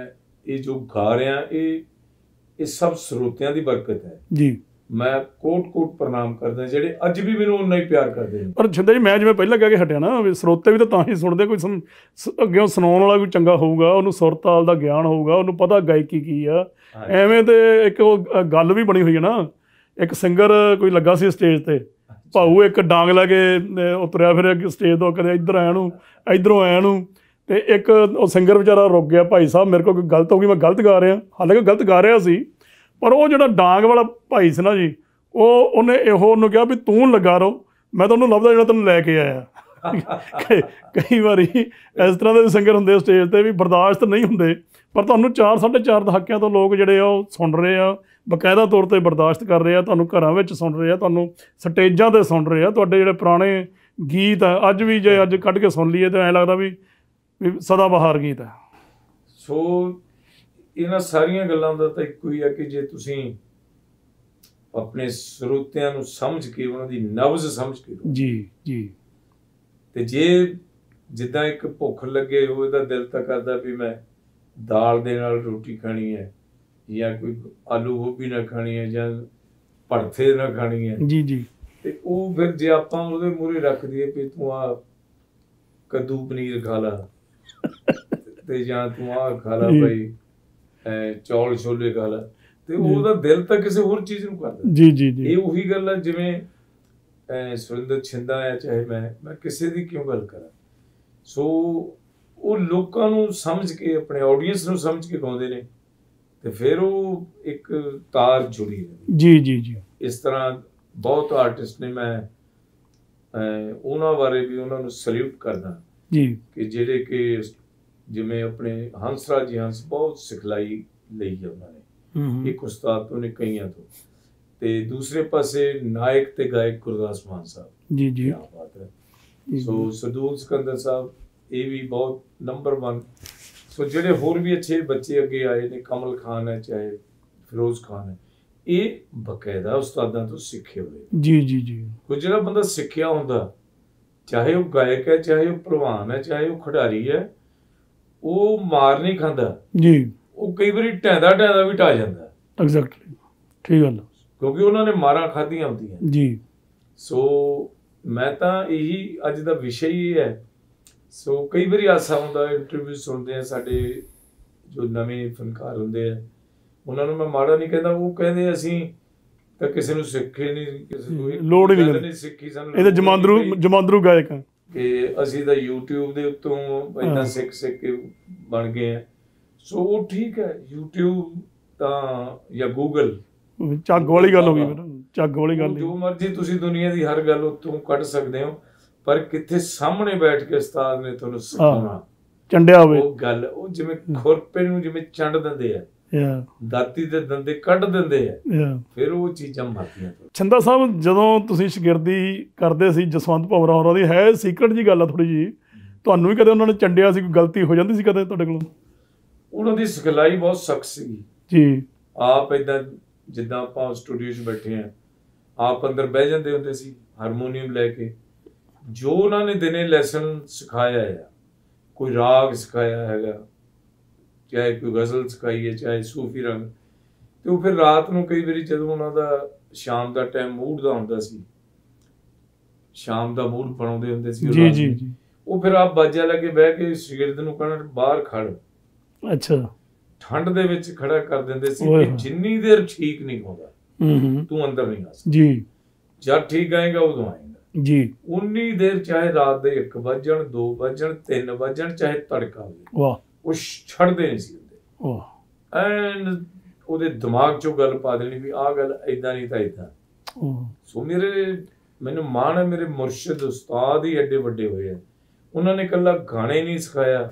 ਇਹ ਜੋ ਗਾ ਰਿਹਾ, ਇਹ ਸਭ ਸਰੋਤਿਆਂ ਦੀ ਬਰਕਤ ਹੈ ਜੀ। ਮੈਂ ਕੋਟ ਪ੍ਰਣਾਮ ਕਰਦਾ ਜਿਹੜੇ ਅੱਜ ਵੀ ਮੈਨੂੰ ਉਨਾ ਹੀ ਪਿਆਰ ਕਰਦੇ ਨੇ। ਪਰ ਛਿੰਦਾ ਜੀ, ਮੈਂ ਜਿਵੇਂ ਪਹਿਲਾਂ ਕਹਿ ਕੇ ਹਟਿਆ ਨਾ ਵੀ ਸਰੋਤੇ ਵੀ ਤਾਂ ਹੀ ਸੁਣਦੇ, ਕੋਈ ਅੱਗੇ ਸੁਣਾਉਣ ਵਾਲਾ ਕੋਈ ਚੰਗਾ ਹੋਊਗਾ, ਉਹਨੂੰ ਸੁਰ ਤਾਲ ਦਾ ਗਿਆਨ ਹੋਊਗਾ, ਉਹਨੂੰ ਪਤਾ ਗਾਇਕੀ ਕੀ ਆ। ਐਵੇਂ ਤੇ ਇੱਕ ਉਹ ਗੱਲ ਵੀ ਬਣੀ ਹੋਈ ਹੈ ਨਾ, ਇੱਕ ਸਿੰਗਰ ਕੋਈ ਲੱਗਾ ਸੀ ਸਟੇਜ ਤੇ, ਭਾਊ ਇੱਕ ਡਾਂਗ ਲੈ ਕੇ ਉਤਰਿਆ ਫਿਰ ਸਟੇਜ ਤੋਂ, ਕਦੇ ਇੱਧਰ ਆਇਆ ਨੂੰ ਇੱਧਰੋਂ ਆਇਆ ਨੂੰ, ਤੇ ਇੱਕ ਉਹ ਸਿੰਗਰ ਵਿਚਾਰਾ ਰੁਕ ਗਿਆ, ਭਾਈ ਸਾਹਿਬ ਮੇਰੇ ਕੋਲ ਕੋਈ ਗਲਤ ਹੋ ਗਈ, ਮੈਂ ਗਲਤ ਗਾ ਰਿਹਾ, ਹਾਲਾਂਕਿ ਗਲਤ ਗਾ ਰਿਹਾ ਸੀ, ਪਰ ਉਹ ਜਿਹੜਾ ਡਾਂਗ ਵਾਲਾ ਭਾਈ ਸੀ ਨਾ ਜੀ, ਉਹਨੇ ਉਹਨੂੰ ਕਿਹਾ ਵੀ ਤੂੰ ਲੱਗਾ ਰਹੋ, ਮੈਂ ਤੁਹਾਨੂੰ ਲੱਭਦਾ ਜਿਹੜਾ ਤੈਨੂੰ ਲੈ ਕੇ ਆਇਆ। ਕਈ ਵਾਰੀ ਇਸ ਤਰ੍ਹਾਂ ਦੇ ਸਿੰਗਰ ਹੁੰਦੇ ਸਟੇਜ ਤੇ ਵੀ ਬਰਦਾਸ਼ਤ ਨਹੀਂ ਹੁੰਦੇ, ਪਰ ਤੁਹਾਨੂੰ 4-4.5 ਦਹਾਕਿਆਂ ਤੋਂ ਲੋਕ ਜਿਹੜੇ ਆ ਉਹ ਸੁਣ ਰਹੇ ਆ, ਬਕਾਇਦਾ ਤੌਰ ਤੇ ਬਰਦਾਸ਼ਤ ਕਰ ਰਹੇ ਆ, ਤੁਹਾਨੂੰ ਘਰਾਂ ਵਿੱਚ ਸੁਣ ਰਹੇ ਆ, ਤੁਹਾਨੂੰ ਸਟੇਜਾਂ ਤੇ ਸੁਣ ਰਹੇ ਆ। ਤੁਹਾਡੇ ਜਿਹੜੇ ਪੁਰਾਣੇ ਗੀਤ ਆ ਅੱਜ ਵੀ ਜੇ ਅੱਜ ਕੱਢ ਕੇ ਸੁਣ ਲਈਏ ਤਾਂ ਐਂ ਲੱਗਦਾ ਵੀ ਸਦਾ ਬਹਾਰ ਗੀਤ ਹੈ। ਸੋ ਇਹਨਾਂ ਸਾਰੀਆਂ ਗੱਲਾਂ ਦਾ ਤਾਂ ਇੱਕੋ ਹੀ ਆ ਕਿ ਜੇ ਤੁਸੀਂ ਆਪਣੇ ਸਰੋਤਿਆਂ ਨੂੰ ਸਮਝ ਕੇ, ਉਹਨਾਂ ਦੀ ਨਬਜ਼ ਸਮਝ ਕੇ ਜੀ ਤੇ ਜੇ ਜਿੱਦਾਂ ਇੱਕ ਭੁੱਖ ਲੱਗੇ ਹੋ, ਇਹਦਾ ਦਿਲ ਤਾਂ ਕਰਦਾ ਵੀ ਮੈਂ ਦਾਲ ਦੇ ਨਾਲ ਰੋਟੀ ਖਾਣੀ ਹੈ, ਜਾਂ ਕੋਈ ਆਲੂ ਗੋਭੀ ਨਾ ਖਾਣੀ ਹੈ, ਜਾਂ ਭੜਥੇ ਨਾ ਖਾਣੀ ਹੈ ਜੀ ਤੇ ਉਹ ਫਿਰ ਜੇ ਆਪਾਂ ਉਹਦੇ ਮੂਹਰੇ ਰੱਖ ਦਈਏ ਵੀ ਤੂੰ ਆ ਕੱਦੂ ਪਨੀਰ ਖਾ ਲਾ ਤੇ ਜਾਂ ਤੂੰ ਆ ਖਾ ਲਾ ਭਾਈ ਚੌਲ ਛੋਲੇ ਖਾ ਲਾ, ਤੇ ਉਹਦਾ ਦਿਲ ਤਾਂ ਕਿਸੇ ਹੋਰ ਚੀਜ਼ ਨੂੰ ਕਰਦਾ। ਜੀ ਇਹ ਉਹੀ ਗੱਲ ਹੈ ਜਿਵੇਂ ਸੁਰਿੰਦਰ ਛਿੰਦਾ ਹੈ, ਚਾਹੇ ਮੈਂ ਕਿਸੇ ਦੀ ਕਿਉਂ ਗੱਲ ਕਰਾਂ। ਸੋ ਉਹ ਲੋਕਾਂ ਨੂੰ ਸਮਝ ਕੇ, ਆਪਣੇ ਆਡੀਅנס ਨੂੰ ਸਮਝ ਕੇ ਗਾਉਂਦੇ ਨੇ, ਤੇ ਫਿਰ ਉਹ ਇੱਕ ਤਾਰ ਜੁੜੀ ਹੈ। ਜੀ ਇਸ ਤਰ੍ਹਾਂ ਬਹੁਤ ਆਰਟਿਸਟ ਨੇ, ਮੈਂ ਉਹਨਾਂ ਬਾਰੇ ਵੀ ਉਹਨਾਂ ਨੂੰ ਸਲੂਟ ਕਰਦਾ ਜੀ ਕਿ ਜਿਹੜੇ ਕਿ ਜਿਵੇਂ ਆਪਣੇ ਹੰਸਰਾਜ ਜੀ ਹੰਸ ਬਹੁਤ ਸਿਖਲਾਈ ਲਈ ਹੈ ਉਹਨਾਂ ਨੇ, ਇੱਕ ਉਸਤਾਦ ਤੋਂ ਨੇ, ਕਈਆਂ ਤੋਂ, ਤੇ ਦੂਸਰੇ ਪਾਸੇ ਨਾਇਕ ਤੇ ਗਾਇਕ ਗੁਰਦਾਸ ਮਾਨ ਸਾਹਿਬ। ਜੀ ਕੀ ਬਾਤ ਹੈ। ਸੋ ਸਰਦੂਲ ਸਿਕੰਦਰ ਸਾਹਿਬ, ਇਹ ਵੀ ਬਹੁਤ ਨੰਬਰ 1। ਸੋ ਜਿਹੜੇ ਹੋਰ ਵੀ ਅੱਛੇ ਬੱਚੇ ਅੱਗੇ ਆਏ ਨੇ, ਕਮਲ ਖਾਨ ਹੈ, ਚਾਹੇ ਫਿਰੋਜ਼ ਖਾਨ ਹੈ, ਇਹ ਬਕਾਇਦਾ ਉਸਤਾਦਾਂ ਤੋਂ ਸਿੱਖੇ ਹੋਏ। ਜੀ ਕੋਈ ਜਿਹੜਾ ਬੰਦਾ ਸਿੱਖਿਆ ਹੁੰਦਾ, ਚਾਹੇ ਉਹ ਗਾਇਕ ਹੈ, ਚਾਹੇ ਉਹ ਭਲਵਾਨ ਹੈ, ਚਾਹੇ ਉਹ ਖਿਡਾਰੀ ਹੈ, ਉਹ ਮਾਰ ਨਹੀਂ ਖਾਂਦਾ ਜੀ। ਉਹ ਕਈ ਵਾਰੀ ਢਹਿੰਦਾ ਵੀ ਢਾਹ ਜਾਂਦਾ। ਐਗਜ਼ੈਕਟਲੀ, ਠੀਕ ਗੱਲ, ਕਿਉਂਕਿ ਉਹਨਾਂ ਨੇ ਮਾਰਾਂ ਖਾਧੀਆਂ ਹੁੰਦੀਆਂ ਜੀ। ਸੋ ਮੈਂ ਤਾਂ ਇਹੀ ਅੱਜ ਦਾ ਵਿਸ਼ਾ ਹੀ ਇਹ ਹੈ। ਸੋ ਕਈ ਵਾਰੀ ਆਸਾ ਹੁੰਦਾ, ਇੰਟਰਵਿਊ ਸੁਣਦੇ ਆ ਸਾਡੇ ਜੋ ਨਵੇਂ ਫਨਕਾਰ ਹੁੰਦੇ ਆ, ਉਹਨਾਂ ਨੂੰ ਮੈਂ ਮਾੜਾ ਨਹੀਂ ਕਹਿੰਦਾ, ਉਹ ਕਹਿੰਦੇ ਅਸੀਂ ਤਾਂ ਕਿਸੇ ਨੂੰ ਸਿੱਖੇ ਨਹੀਂ, ਕਿਸੇ ਨੂੰ ਲੋੜ ਹੀ ਨਹੀਂ ਸਿੱਖੀ, ਸਾਨੂੰ ਇਹ ਤਾਂ ਜਮਾਂਦਰੂ ਗਾਇਕ ਆ ਕਿ ਅਸੀਂ ਤਾਂ YouTube ਦੇ ਉੱਤੋਂ ਇੰਨਾ ਸਿੱਖ ਕੇ ਬਣ ਗਏ ਆ। ਸੋ ਉਹ ਠੀਕ ਹੈ, YouTube ਤਾਂ ਜਾਂ Google, ਝੱਗ ਵਾਲੀ ਗੱਲ ਹੋ ਗਈ, ਝੱਗ ਵਾਲੀ ਗੱਲ, ਜੋ ਮਰਜ਼ੀ ਤੁਸੀਂ ਦੁਨੀਆ ਦੀ ਹਰ ਗੱਲ ਉੱਤੋਂ ਕੱਢ ਸਕਦੇ ਹੋ, ਪਰ ਕਿੱਥੇ ਸਾਹਮਣੇ ਬੈਠ ਕੇ ਉਸਤਾਦ ਨੇ ਤੁਹਾਨੂੰ ਸਿਖਾਉਣਾ, ਚੰਡਿਆ ਹੋਵੇ ਉਹ ਗੱਲ, ਉਹ ਜਿਵੇਂ ਖੁਰਪੇ ਨੂੰ ਜਿਵੇਂ ਚੰਡ ਦਿੰਦੇ ਆ, ਦਾਤੀ ਦੇ ਦੰਦੇ ਕੱਢ ਦਿੰਦੇ ਆ, ਫਿਰ ਉਹ ਚੀਜ਼ਾਂ ਮਰਦੀਆਂ। ਛਿੰਦਾ ਸਾਹਿਬ, ਜਦੋਂ ਤੁਸੀਂ ਸ਼ਾਗਿਰਦੀ ਕਰਦੇ ਸੀ ਜਸਵੰਤ ਭੰਵਰਾ ਹੋਰਾਂ ਦੀ, ਹੈ ਸੀਕਰਟ ਜੀ ਗੱਲ ਆ ਥੋੜੀ ਜੀ, ਤੁਹਾਨੂੰ ਵੀ ਕਦੇ ਉਹਨਾਂ ਨੇ ਚੰਡਿਆ ਸੀ, ਕੋਈ ਗਲਤੀ ਹੋ ਜਾਂਦੀ ਸੀ ਕਦੇ ਤੁਹਾਡੇ ਕੋਲੋਂ? ਉਹਨਾਂ ਦੀ ਸਿਖਲਾਈ ਬਹੁਤ ਸਖਤ ਸੀਗੀ ਜੀ। ਆਪ ਏਦਾਂ ਜਿੱਦਾਂ ਆਪਾਂ ਸਟੂਡੀਓ 'ਚ ਬੈਠੇ ਆ, ਆਪ ਅੰਦਰ ਬਹਿ ਜਾਂਦੇ ਹੁੰਦੇ ਸੀ ਹਾਰਮੋਨੀਅਮ ਲੈ ਕੇ, ਜੋ ਉਹਨਾਂ ਨੇ ਦਿਨੇ ਲੈਸਨ ਸਿਖਾਇਆ ਆ, ਕੋਈ ਰਾਗ ਸਿਖਾਇਆ ਹੈਗਾ, ਚਾਹੇ ਕੋਈ ਗਜ਼ਲ ਸਿਖਾਈ ਹੈ, ਚਾਹੇ ਸੂਫੀ ਰੰਗ, ਤੇ ਉਹ ਫਿਰ ਰਾਤ ਨੂੰ ਕਈ ਵਾਰੀ ਜਦੋਂ ਉਹਨਾਂ ਦਾ ਸ਼ਾਮ ਦਾ ਟਾਈਮ ਮੂਡ ਦਾ ਹੁੰਦਾ ਸੀ, ਸ਼ਾਮ ਦਾ ਮੂਡ ਬਣਾਉਂਦੇ ਹੁੰਦੇ ਸੀ ਜੀ, ਉਹ ਫਿਰ ਆਪ ਬਾਜਾ ਲੈ ਕੇ ਬਹਿ ਕੇ ਸ਼ਾਗਿਰਦ ਨੂੰ ਕਹਿਣਾ ਬਾਹਰ ਖੜ, ਅੱਛਾ, ਠੰਡ ਦੇ ਵਿੱਚ ਖੜਾ ਕਰ ਦਿੰਦੇ ਸੀ ਕਿ ਜਿੰਨੀ ਦੇਰ ਠੀਕ ਨਹੀਂ ਹੁੰਦਾ ਤੂੰ ਅੰਦਰ ਨਹੀਂ ਆ ਸਕਦਾ ਜੀ, ਜਦ ਠੀਕ ਆਏਗਾ ਉਦੋਂ ਆਏਗਾ ਜੀ, ਉਨੀ ਦੇਰ ਚਾਹੇ ਰਾਤ ਦੇ 1 ਵਜਣ 2 ਵਜਣ 3 ਵਜਣ, ਚਾਹੇ ਤੜਕਾ ਹੋਵੇ, ਵਾਹ, ਉਹ ਛੱਡਦੇ ਨਹੀਂ ਸੀ ਹੁੰਦੇ, ਵਾਹ, ਐਨ ਉਹਦੇ ਦਿਮਾਗ 'ਚੋਂ ਗੱਲ ਪਾ ਦੇਣੀ ਵੀ ਆਹ ਗੱਲ ਏਦਾਂ ਨਹੀਂ ਤਾਂ ਏਦਾਂ। ਸੋ ਮੈਨੂੰ ਮਾਣ ਹੈ, ਮੇਰੇ ਮੁਰਸ਼ਿਦ ਉਸਤਾਦ ਹੀ ਐਡੇ ਵੱਡੇ ਹੋਏ ਆ, ਉਹਨਾਂ ਨੇ ਇਕੱਲਾ ਗਾਣੇ ਨਹੀਂ ਸਿਖਾਇਆ,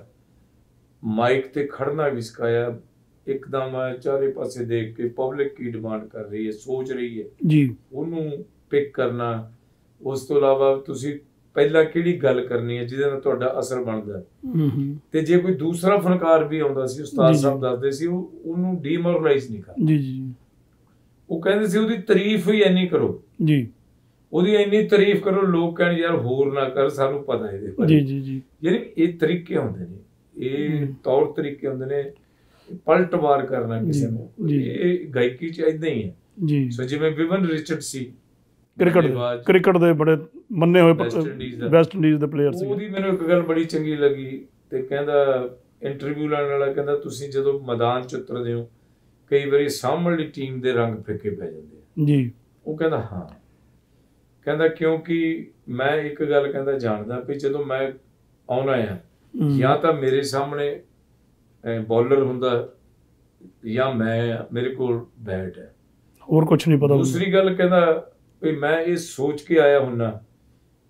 ਮਾਈਕ ਤੇ ਖੜਨਾ ਵੀ ਸਿਖਾਇਆ। ਇੱਕਦਮ ਚਾਰੇ ਪਾਸੇ ਦੇਖ ਕੇ ਪਬਲਿਕ ਕੀ ਡਿਮਾਂਡ ਕਰ ਰਹੀ ਹੈ, ਸੋਚ ਰਹੀ ਹੈ ਜੀ, ਉਹਨੂੰ ਪਿਕ ਕਰਨਾ। ਉਸ ਤੋਂ ਇਲਾਵਾ ਤੁਸੀਂ ਪਹਿਲਾਂ ਕਿਹੜੀ ਗੱਲ ਕਰਨੀ ਹੈ ਜਿਹਦੇ ਨਾਲ ਤੁਹਾਡਾ ਅਸਰ ਬਣਦਾ। ਤੇ ਜੇ ਕੋਈ ਦੂਸਰਾ ਫਨਕਾਰ ਵੀ ਆਉਂਦਾ ਸੀ, ਉਸਤਾਦ ਸਾਹਿਬ ਦੱਸਦੇ ਸੀ, ਉਹਨੂੰ ਡੀਮੋਰਲਾਈਜ਼ ਨਹੀਂ ਕਰਨਾ। ਜੀ ਉਹ ਕਹਿੰਦੇ ਸੀ ਉਹਦੀ ਤਾਰੀਫ ਹੀ ਇੰਨੀ ਕਰੋ ਜੀ, ਉਹਦੀ ਇੰਨੀ ਤਾਰੀਫ ਕਰੋ ਲੋਕ ਕਹਿਣ ਯਾਰ ਹੋਰ ਨਾ ਕਰ, ਸਾਨੂੰ ਪਤਾ ਇਹਦੇ ਬਾਰੇ। ਜੀ ਯਾਨੀ ਇਹ ਤਰੀਕੇ ਹੁੰਦੇ ਨੇ, ਇਹ ਤੌਰ ਤਰੀਕੇ ਹੁੰਦੇ ਨੇ ਪਲਟਵਾਰ ਕਰਨਾ ਕਿਸੇ ਨੂੰ। ਇਹ ਗਾਇਕੀ ਚ ਏਦਾਂ ਹੀ ਹੈ ਜੀ। ਸੋ ਜਿਵੇਂ ਵਿਵਨ ਰਿਚਰਡ ਸੀ, ਕ੍ਰਿਕਟ ਦੇ ਬੜੇ ਮੰਨੇ ਹੋਏ ਵੈਸਟ ਇੰਡੀਜ਼ ਦੇ ਪਲੇਅਰ ਸੀ। ਉਹਦੀ ਮੈਨੂੰ ਇੱਕ ਗੱਲ ਬੜੀ ਚੰਗੀ ਲੱਗੀ ਤੇ ਕਹਿੰਦਾ, ਇੰਟਰਵਿਊ ਲੈਣ ਵਾਲਾ ਕਹਿੰਦਾ, ਤੁਸੀਂ ਜਦੋਂ ਮੈਦਾਨ ਚ ਉਤਰਦੇ ਹੋ ਕਈ ਵਾਰੀ ਸਾਹਮਣੀ ਟੀਮ ਦੇ ਰੰਗ ਫਿੱਕੇ ਪੈ ਜਾਂਦੇ ਆ ਜੀ। ਉਹ ਕਹਿੰਦਾ ਹਾਂ, ਕਹਿੰਦਾ ਕਿਉਂਕਿ ਮੈਂ ਇੱਕ ਗੱਲ ਕਹਿੰਦਾ ਜਾਣਦਾ ਵੀ ਜਦੋਂ ਮੈਂ ਆਉਣਾ ਆ ਜਾਂ ਤਾਂ ਮੇਰੇ ਸਾਹਮਣੇ ਬੌਲਰ ਹੁੰਦਾ ਜਾਂ ਮੇਰੇ ਕੋਲ ਬੈਟ ਹੈ, ਹੋਰ ਕੁਝ ਨਹੀਂ ਪਤਾ। ਦੂਸਰੀ ਗੱਲ ਕਹਿੰਦਾ ਵੀ ਮੈਂ ਇਹ ਸੋਚ ਕੇ ਆਇਆ ਹੁੰਨਾ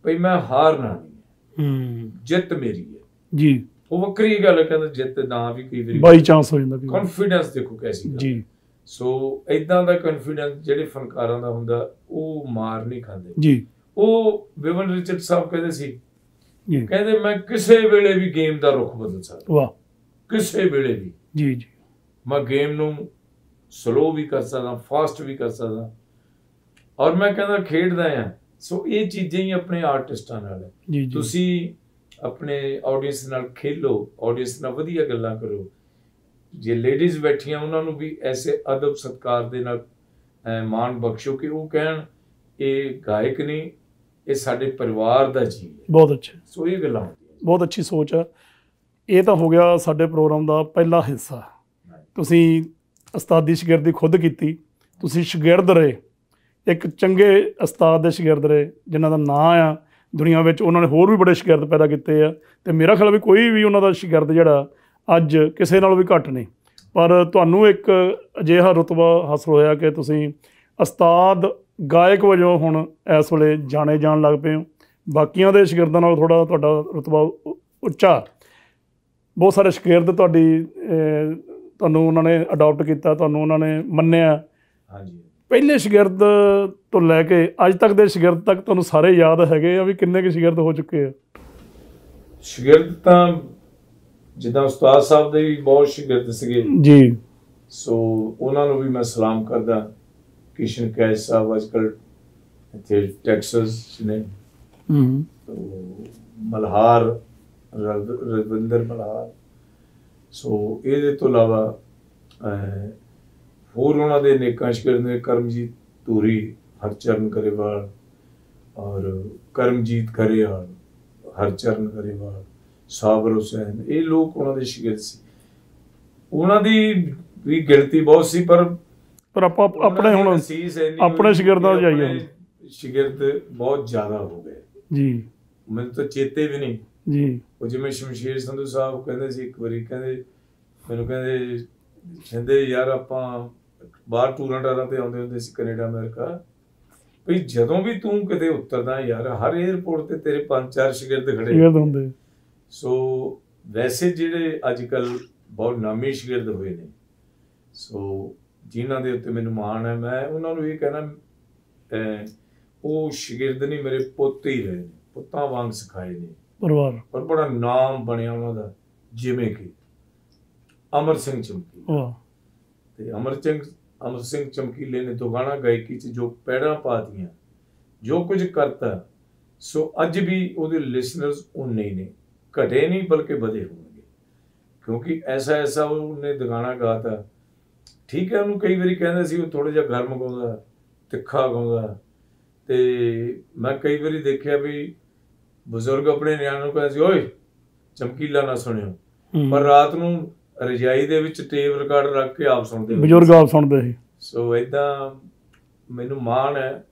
ਵੀ ਮੈਂ ਹਾਰਨਾ ਨਹੀਂ, ਜਿੱਤ ਮੇਰੀ ਹੈ ਜੀ। ਉਹ ਵੱਖਰੀ ਗੱਲ ਕਹਿੰਦਾ, ਜਿੱਤ ਨਾ ਵੀ ਕਈ ਵਾਰੀ ਬਾਈ ਚਾਂਸ ਹੋ ਜਾਂਦਾ। ਕੌਨਫੀਡੈਂਸ ਦੇਖੋ ਕੈਸੀ ਗੱਲ ਜੀ। ਸੋ ਏਦਾਂ ਦਾ ਕੌਨਫੀਡੈਂਸ ਜਿਹੜੇ ਫਨਕਾਰਾਂ ਦਾ ਹੁੰਦਾ ਉਹ ਮਾਰ ਨਹੀਂ ਖਾਂਦੇ ਜੀ। ਉਹ ਵਿਵਨ ਰਿਚਰਡ ਸਾਹਿਬ ਕਹਿੰਦੇ ਸੀ, ਕਹਿੰਦੇ ਮੈਂ ਕਿਸੇ ਵੇਲੇ ਵੀ ਗੇਮ ਦਾ ਰੁਖ ਬਦਲ ਸਕਦਾ। ਵਾਹ, ਕਿਸੇ ਵੇਲੇ ਵੀ ਜੀ ਜੀ। ਮੈਂ ਗੇਮ ਨੂੰ ਸਲੋ ਵੀ ਕਰ ਸਕਦਾ, ਫਾਸਟ ਵੀ ਕਰ ਸਕਦਾ, ਔਰ ਮੈਂ ਕਹਿੰਦਾ ਖੇਡਦਾ ਆ। ਸੋ ਇਹ ਚੀਜ਼ਾਂ ਹੀ ਆਪਣੇ ਆਰਟਿਸਟਾਂ ਨਾਲ ਹੈ। ਤੁਸੀਂ ਆਪਣੇ ਆਡੀਅנס ਨਾਲ ਖੇਲੋ, ਆਡੀਅנס ਨਾਲ ਵਧੀਆ ਗੱਲਾਂ ਕਰੋ। ਜੇ ਲੇਡੀਜ਼ ਬੈਠੀਆਂ ਉਹਨਾਂ ਨੂੰ ਵੀ ਐਸੇ ਅਦਬ ਸਤਿਕਾਰ ਦੇ ਨਾਲ ਮਾਣ ਬਖਸ਼ੋ ਕਿ ਉਹ ਕਹਿਣ ਇਹ ਗਾਇਕ ਨਹੀਂ, ਇਹ ਸਾਡੇ ਪਰਿਵਾਰ ਦਾ ਜੀ ਹੈ। ਬਹੁਤ ਅੱਛਾ। ਸੋ ਇਹ ਗੱਲਾਂ ਬਹੁਤ ਅੱਛੀ ਸੋਚ ਆ। ਇਹ ਤਾਂ ਹੋ ਗਿਆ ਸਾਡੇ ਪ੍ਰੋਗਰਾਮ ਦਾ ਪਹਿਲਾ ਹਿੱਸਾ। ਤੁਸੀਂ ਉਸਤਾਦੀ ਸ਼ਾਗਿਰਦੀ ਖੁਦ ਕੀਤੀ, ਤੁਸੀਂ ਸ਼ਾਗਿਰਦ ਰਹੇ, ਇੱਕ ਚੰਗੇ ਉਸਤਾਦ ਦੇ ਸ਼ਾਗਿਰਦ ਰਹੇ ਜਿਨ੍ਹਾਂ ਦਾ ਨਾਂ ਆ ਦੁਨੀਆ ਵਿੱਚ। ਉਹਨਾਂ ਨੇ ਹੋਰ ਵੀ ਬੜੇ ਸ਼ਾਗਿਰਦ ਪੈਦਾ ਕੀਤੇ ਆ ਅਤੇ ਮੇਰਾ ਖਿਆਲ ਵੀ ਕੋਈ ਵੀ ਉਹਨਾਂ ਦਾ ਸ਼ਾਗਿਰਦ ਜਿਹੜਾ ਅੱਜ ਕਿਸੇ ਨਾਲੋਂ ਵੀ ਘੱਟ ਨਹੀਂ। ਪਰ ਤੁਹਾਨੂੰ ਇੱਕ ਅਜਿਹਾ ਰੁਤਬਾ ਹਾਸਲ ਹੋਇਆ ਕਿ ਤੁਸੀਂ ਉਸਤਾਦ ਗਾਇਕ ਵਜੋਂ ਹੁਣ ਇਸ ਵੇਲੇ ਜਾਣੇ ਜਾਣ ਲੱਗ ਪਏ ਹੋ। ਬਾਕੀਆਂ ਦੇ ਸ਼ਾਗਿਰਦਾਂ ਨਾਲੋਂ ਥੋੜ੍ਹਾ ਤੁਹਾਡਾ ਰੁਤਬਾ ਉੱਚਾ। ਬਹੁਤ ਸਾਰੇ ਸ਼ਾਗਿਰਦ ਤੁਹਾਨੂੰ ਉਹਨਾਂ ਨੇ ਅਡੋਪਟ ਕੀਤਾ, ਤੁਹਾਨੂੰ ਉਹਨਾਂ ਨੇ ਮੰਨਿਆ। ਹਾਂਜੀ। ਪਹਿਲੇ ਸ਼ਾਗਿਰਦ ਤੋਂ ਲੈ ਕੇ ਅੱਜ ਤੱਕ ਦੇ ਸ਼ਾਗਿਰਦ ਤੱਕ ਤੁਹਾਨੂੰ ਸਾਰੇ ਯਾਦ ਹੈਗੇ ਆ ਵੀ ਕਿੰਨੇ ਕੁ ਸ਼ਾਗਿਰਦ ਹੋ ਚੁੱਕੇ ਆ? ਸ਼ਾਗਿਰਦ ਤਾਂ ਜਿੱਦਾਂ ਉਸਤਾਦ ਸਾਹਿਬ ਦੇ ਵੀ ਬਹੁਤ ਸ਼ਾਗਿਰਦ ਸੀਗੇ ਜੀ। ਸੋ ਉਹਨਾਂ ਨੂੰ ਵੀ ਮੈਂ ਸਲਾਮ ਕਰਦਾ। ਕਿਸ਼ਨ ਕੈਸ਼ ਸਾਹਿਬ ਅੱਜ ਕੱਲ੍ਹ ਇੱਥੇ ਟੈਕਸਸ ਨੇ, ਮਲਹਾਰ ਰਵਿੰਦਰ ਮਲਹਾਰ। ਸੋ ਇਹਦੇ ਤੋਂ ਇਲਾਵਾ ਹੋਰ ਉਹਨਾਂ ਦੇ ਨੇਕਾਂ ਸ਼ਾਗਿਰਦ ਨੇ, ਕਰਮਜੀਤ ਧੂਰੀ, ਹਰਚਰਨ ਗਰੇਵਾਲ ਔਰ ਕਰਮਜੀਤ ਗਰੇਵਾਲ, ਹਰਚਰਨ ਗਰੇਵਾਲ, ਸਾਬਰ ਹੁਸੈਨ। ਇਹ ਲੋਕ ਉਹਨਾਂ ਦੇ ਸ਼ਾਗਿਰਦ ਸੀ। ਉਹਨਾਂ ਦੀ ਵੀ ਗਿਣਤੀ ਬਹੁਤ ਸੀ, ਪਰ ਆਪਾਂ ਆਪਣੇ ਹੁਣ ਆਪਣੇ ਸ਼ਾਗਿਰਦਾਂ ਚ ਜਾਈਏ, ਸ਼ਾਗਿਰਦ ਬਹੁਤ ਜ਼ਿਆਦਾ ਹੋ ਗਏ ਜੀ। ਮੈਨੂੰ ਤਾਂ ਚੇਤੇ ਵੀ ਨਹੀਂ ਜੀ। ਉਹ ਜਿਵੇਂ ਸ਼ਮਸ਼ੇਰ ਸੰਧੂ ਸਾਹਿਬ ਕਹਿੰਦੇ ਸੀ ਇੱਕ ਵਾਰੀ, ਮੈਨੂੰ ਕਹਿੰਦੇ ਯਾਰ ਆਪਾਂ ਬਾਹਰ ਟੂਰਾਂ ਟਾਰਾਂ ਤੇ ਆਉਂਦੇ ਹੁੰਦੇ ਸੀ ਕੈਨੇਡਾ ਅਮਰੀਕਾ, ਵੀ ਜਦੋਂ ਵੀ ਤੂੰ ਕਿਤੇ ਉਤਰਦਾ ਯਾਰ ਹਰ ਏਅਰਪੋਰਟ ਤੇ ਤੇਰੇ 5-4 ਸ਼ਾਗਿਰਦ ਖੜੇ ਹੁੰਦੇ। ਸੋ ਵੈਸੇ ਜਿਹੜੇ ਅੱਜ ਕੱਲ੍ਹ ਬਹੁਤ ਨਾਮੀ ਸ਼ਾਗਿਰਦ ਹੋਏ ਨੇ, ਸੋ ਜਿਨ੍ਹਾਂ ਦੇ ਉੱਤੇ ਮੈਨੂੰ ਮਾਣ ਹੈ, ਮੈਂ ਉਹਨਾਂ ਨੂੰ ਇਹ ਕਹਿਣਾ ਉਹ ਸ਼ਾਗਿਰਦ ਨਹੀਂ, ਮੇਰੇ ਪੁੱਤ ਹੀ ਰਹੇ ਨੇ, ਪੁੱਤਾਂ ਵਾਂਗ ਸਿਖਾਏ ਨੇ ਪਰਿਵਾਰ। ਪਰ ਬੜਾ ਨਾਮ ਬਣਿਆ ਉਹਨਾਂ ਦਾ, ਜਿਵੇਂ ਕਿ ਅਮਰ ਸਿੰਘ ਚਮਕੀਲਾ। ਤੇ ਅਮਰ ਸਿੰਘ ਚਮਕੀਲੇ ਨੇ ਦੁਗਾਣਾ ਗਾਇਕੀ 'ਚ ਜੋ ਪੈੜਾਂ ਪਾਤੀਆਂ, ਜੋ ਕੁਝ ਕਰਤਾ, ਸੋ ਅੱਜ ਵੀ ਉਹਦੇ ਲਿਸਨਰਸ ਉਨੇ ਹੀ ਨੇ, ਘਟੇ ਨਹੀਂ ਬਲਕਿ ਵਧੇ ਹੋਣਗੇ, ਕਿਉਂਕਿ ਐਸਾ ਉਹਨੇ ਦੁਗਾਣਾ ਗਾਤਾ। ਠੀਕ ਹੈ, ਉਹਨੂੰ ਕਈ ਵਾਰੀ ਕਹਿੰਦੇ ਸੀ ਉਹ ਥੋੜ੍ਹਾ ਜਿਹਾ ਗਰਮ ਗਾਉਂਦਾ, ਤਿੱਖਾ ਗਾਉਂਦਾ। ਤੇ ਮੈਂ ਕਈ ਵਾਰੀ ਦੇਖਿਆ ਵੀ ਬਜ਼ੁਰਗ ਆਪਣੇ ਨਿਆਣੇ ਨੂੰ ਕਹਿੰਦੇ ਸੀ ਓਏ ਚਮਕੀਲਾ ਨਾ ਸੁਣਿਓ, ਪਰ ਰਾਤ ਨੂੰ ਰਜਾਈ ਦੇ ਵਿੱਚ ਟੇਪ ਰਿਕਾਰਡ ਰੱਖ ਕੇ ਆਪ ਸੁਣਦੇ, ਬਜ਼ੁਰਗ ਆਪ ਸੁਣਦੇ ਸੀ। ਸੋ ਏਦਾਂ ਮੈਨੂੰ ਮਾਣ ਹੈ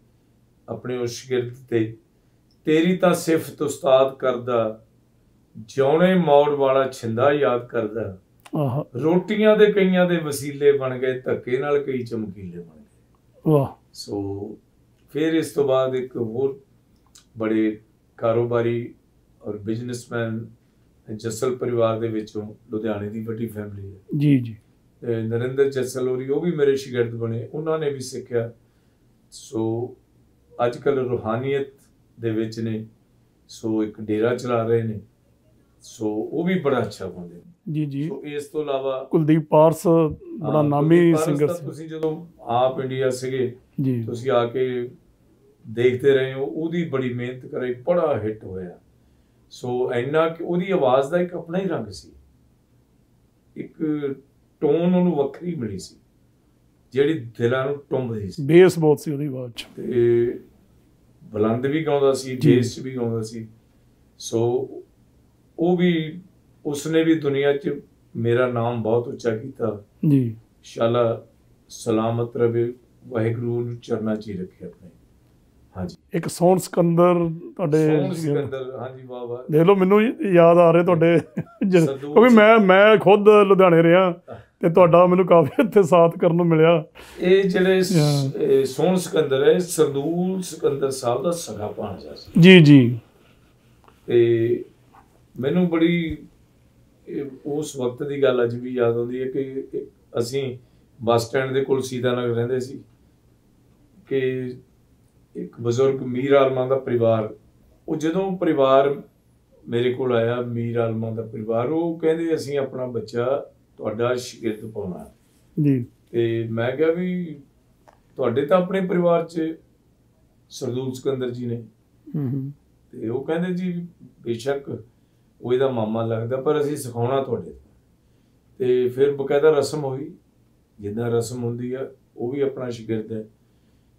ਆਪਣੇ ਉਸ ਸ਼ਾਗਿਰਦ ਤੇ। ਤੇਰੀ ਤਾਂ ਸਿਫਤ ਉਸਤਾਦ ਕਰਦਾ, ਜਿਉਣੇ ਮੌੜ ਵਾਲਾ ਛਿੰਦਾ ਯਾਦ ਕਰਦਾ, ਰੋਟੀਆਂ ਦੇ ਕਈਆਂ ਦੇ ਵਸੀਲੇ ਬਣ ਗਏ, ਧੱਕੇ ਨਾਲ ਕਈ ਚਮਕੀਲੇ ਬਣ ਗਏ। ਵਾਹ। ਸੋ ਫਿਰ ਇਸ ਤੋਂ ਬਾਅਦ ਇੱਕ ਹੋਰ ਬੜੇ ਕਾਰੋਬਾਰੀ ਔਰ ਬਿਜ਼ਨਸਮੈਨ ਜੱਸਲ ਪਰਿਵਾਰ ਦੇ ਵਿੱਚੋਂ, ਲੁਧਿਆਣੇ ਦੀ ਵੱਡੀ ਫੈਮਿਲੀ ਹੈ ਜੀ ਜੀ, ਨਰਿੰਦਰ ਜੱਸਲ ਹੋਰੀ, ਉਹ ਵੀ ਮੇਰੇ ਸ਼ਾਗਿਰਦ ਬਣੇ, ਉਹਨਾਂ ਨੇ ਵੀ ਸਿੱਖਿਆ। ਸੋ ਅੱਜ ਕੱਲ੍ਹ ਰੂਹਾਨੀਅਤ ਦੇ ਵਿੱਚ ਨੇ, ਸੋ ਇੱਕ ਡੇਰਾ ਚਲਾ ਰਹੇ ਨੇ, ਸੋ ਉਹ ਵੀ ਬੜਾ ਅੱਛਾ ਗਾਉਂਦੇ ਨੇ ਜੀ ਜੀ। ਸੋ ਇਸ ਤੋਂ ਇਲਾਵਾ ਕੁਲਦੀਪ ਪਾਰਸ ਬੜਾ ਨਾਮੀ ਕੁਲਦੀਪ ਪਾਰਸ ਸਿੰਗਰ ਤਾਂ ਸੀ ਤੁਸੀਂ ਜਦੋਂ ਆਪ ਇੰਡੀਆ ਸੀਗੇ ਜੀ। ਤੁਸੀਂ ਆ ਕੇ ਦੇਖਦੇ ਰਹੇ ਹੋ, ਉਹਦੀ ਬੜੀ ਮਿਹਨਤ ਕਰਾਈ, ਬੜਾ ਹਿੱਟ ਹੋਇਆ। ਸੋ ਇੰਨਾ ਕਿ ਉਹਦੀ ਆਵਾਜ਼ ਦਾ ਇੱਕ ਆਪਣਾ ਹੀ ਰੰਗ ਸੀ, ਇੱਕ ਟੋਨ ਉਹਨੂੰ ਵੱਖਰੀ ਮਿਲੀ ਸੀ ਜਿਹੜੀ ਦਿਲਾਂ ਨੂੰ ਟੁੰਬਦੀ ਸੀ। ਬੇਸ ਬਹੁਤ ਸੀ ਉਹਦੀ ਆਵਾਜ਼ 'ਚ। ਤੇ ਬੁਲੰਦ ਵੀ ਗਾਉਂਦਾ ਸੀ, ਬੇਸ 'ਚ ਵੀ ਗਾਉਂਦਾ ਸੀ। ਸੋ ਉਹ ਵੀ, ਉਸਨੇ ਵੀ ਦੁਨੀਆ 'ਚ ਮੇਰਾ ਨਾਮ ਬਹੁਤ ਉੱਚਾ ਕੀਤਾ ਜੀ। ਇੰਸ਼ਾਅੱਲਾ ਸਲਾਮਤ ਰਵੇ, ਵਾਹਿਗੁਰੂ ਨੂੰ ਚਰਨਾਂ 'ਚ ਹੀ ਰੱਖੇ ਆਪਣੇ। ਹਾਂਜੀ, ਇੱਕ ਸੋਹਣ ਸਿਕੰਦਰ ਤੁਹਾਡੇ ਸੋਹਣ ਸਿਕੰਦਰ, ਹਾਂਜੀ ਵਾਹ ਵਾਹ। ਦੇਖ ਲਓ ਮੈਨੂੰ ਯਾਦ ਆ ਰਹੇ ਤੁਹਾਡੇ ਕਿਉਂਕਿ ਮੈਂ ਖੁਦ ਲੁਧਿਆਣੇ ਰਿਹਾ ਤੇ ਤੁਹਾਡਾ ਮੈਨੂੰ ਕਾਫੀ ਇੱਥੇ ਸਾਥ ਕਰਨ ਨੂੰ ਮਿਲਿਆ। ਇਹ ਜਿਹੜੇ ਸੋਹਣ ਸਿਕੰਦਰ ਹੈ, ਸਰਦੂਲ ਸਿਕੰਦਰ ਸਾਹਿਬ ਦਾ ਸਗਾ ਭਾਣਜਾ ਸੀ। ਜੀ ਜੀ। ਤੇ ਮੈਨੂੰ ਬੜੀ ਉਸ ਵਕਤ ਦੀ ਗੱਲ ਅੱਜ ਵੀ ਯਾਦ ਆਉਂਦੀ ਹੈ ਕਿ ਅਸੀਂ ਬੱਸ ਸਟੈਂਡ ਦੇ ਕੋਲ ਸੀਤਾਨਗਰ ਰਹਿੰਦੇ ਸੀ ਕਿ ਇੱਕ ਬਜ਼ੁਰਗ ਮੀਰ ਆਲਮਾਂ ਦਾ ਪਰਿਵਾਰ, ਉਹ ਜਦੋਂ ਪਰਿਵਾਰ ਮੇਰੇ ਕੋਲ ਆਇਆ, ਮੀਰ ਆਲਮਾਂ ਦਾ ਪਰਿਵਾਰ, ਉਹ ਕਹਿੰਦੇ ਅਸੀਂ ਆਪਣਾ ਬੱਚਾ ਤੁਹਾਡਾ ਸ਼ਾਗਿਰਦ ਪਾਉਣਾ ਜੀ। ਤੇ ਮੈਂ ਕਿਹਾ ਵੀ ਤੁਹਾਡੇ ਤਾਂ ਆਪਣੇ ਪਰਿਵਾਰ 'ਚ ਸਰਦੂਲ ਸਿਕੰਦਰ ਜੀ ਨੇ। ਤੇ ਉਹ ਕਹਿੰਦੇ ਜੀ ਬੇਸ਼ੱਕ ਉਹ ਇਹਦਾ ਮਾਮਾ ਲੱਗਦਾ, ਪਰ ਅਸੀਂ ਸਿਖਾਉਣਾ ਤੁਹਾਡੇ। ਤੇ ਫਿਰ ਬਕਾਇਦਾ ਰਸਮ ਹੋਈ, ਜਿੱਦਾਂ ਰਸਮ ਹੁੰਦੀ ਆ, ਉਹ ਵੀ ਆਪਣਾ ਸ਼ਾਗਿਰਦ ਹੈ।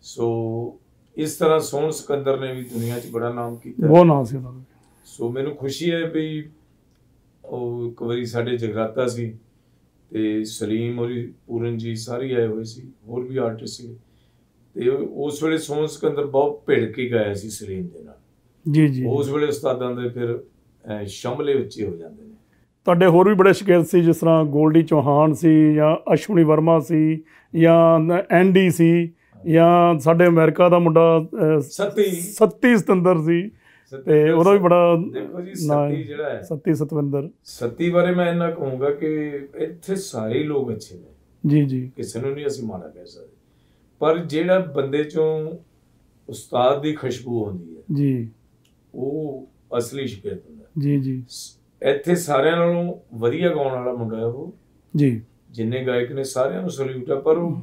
ਸੋ ਇਸ ਤਰ੍ਹਾਂ ਸੋਹਣ ਸਿਕੰਦਰ ਨੇ ਵੀ ਦੁਨੀਆ 'ਚ ਬੜਾ ਨਾਮ ਕੀਤਾ, ਬਹੁਤ ਨਾਮ ਸੀ ਉਹਨਾਂ ਦਾ। ਸੋ ਮੈਨੂੰ ਖੁਸ਼ੀ ਹੈ ਵੀ ਉਹ ਇੱਕ ਵਾਰੀ ਸਾਡੇ ਜਗਰਾਤਾ ਸੀ ਤੇ ਸਲੀਮ ਔਰ ਪੂਰਨ ਜੀ ਸਾਰੇ ਆਏ ਹੋਏ ਸੀ, ਹੋਰ ਵੀ ਆਰਟਿਸਟ ਸੀ। ਤੇ ਉਸ ਵੇਲੇ ਸੋਹਣ ਸਿਕੰਦਰ ਬਹੁਤ ਭਿੜ ਕੇ ਗਾਇਆ ਸੀ ਸਲੀਮ ਦੇ ਨਾਲ। ਜੀ ਜੀ। ਉਸ ਵੇਲੇ ਉਸਤਾਦਾਂ ਦੇ ਫਿਰ ਸ਼ਮਲੇ ਉੱਚੇ ਹੋ ਜਾਂਦੇ ਨੇ। ਤੁਹਾਡੇ ਹੋਰ ਵੀ ਬੜੇ ਸ਼ਾਗਿਰਦ ਸੀ, ਜਿਸ ਤਰ੍ਹਾਂ ਗੋਲਡੀ ਚੌਹਾਨ ਸੀ ਜਾਂ ਅਸ਼ਵਨੀ ਵਰਮਾ ਸੀ ਜਾਂ ਐਂਡੀ ਸੀ ਜਾਂ ਸਾਡੇ ਅਮਰੀਕਾ ਦਾ ਮੁੰਡਾ ਸੱਤੀ ਸਤਿੰਦਰ ਸੀ, ਤੇ ਉਹਦਾ ਵੀ ਬੜਾ ਦੇਖੋ ਜੀ ਸੱਤੀ ਜਿਹੜਾ ਹੈ, ਸੱਤੀ ਸਤਵਿੰਦਰ। ਸੱਤੀ ਬਾਰੇ ਮੈਂ ਇੰਨਾ ਕਹੂੰਗਾ ਕਿ ਇੱਥੇ ਸਾਰੇ ਲੋਕ ਅੱਛੇ ਨੇ ਜੀ ਜੀ। ਕਿਸੇ ਨੂੰ ਨਹੀਂ ਅਸੀਂ ਮਾੜਾ ਕਹਿ ਸਕਦੇ, ਪਰ ਜਿਹੜਾ ਬੰਦੇ ਚੋਂ ਉਸਤਾਦ ਦੀ ਖੁਸ਼ਬੂ ਆਉਂਦੀ ਹੈ ਜੀ, ਉਹ ਅਸਲੀ ਸ਼ਾਗਿਰਦ ਹੁੰਦਾ ਜੀ ਜੀ। ਇੱਥੇ ਸਾਰਿਆਂ ਨਾਲੋਂ ਵਧੀਆ ਗਾਉਣ ਵਾਲਾ ਮੁੰਡਾ ਹੈ ਉਹ ਜੀ। ਜਿੰਨੇ ਗਾਇਕ ਨੇ ਸਾਰਿਆਂ ਨੂੰ ਸਲੂਟ ਹੈ, ਪਰ ਉਹ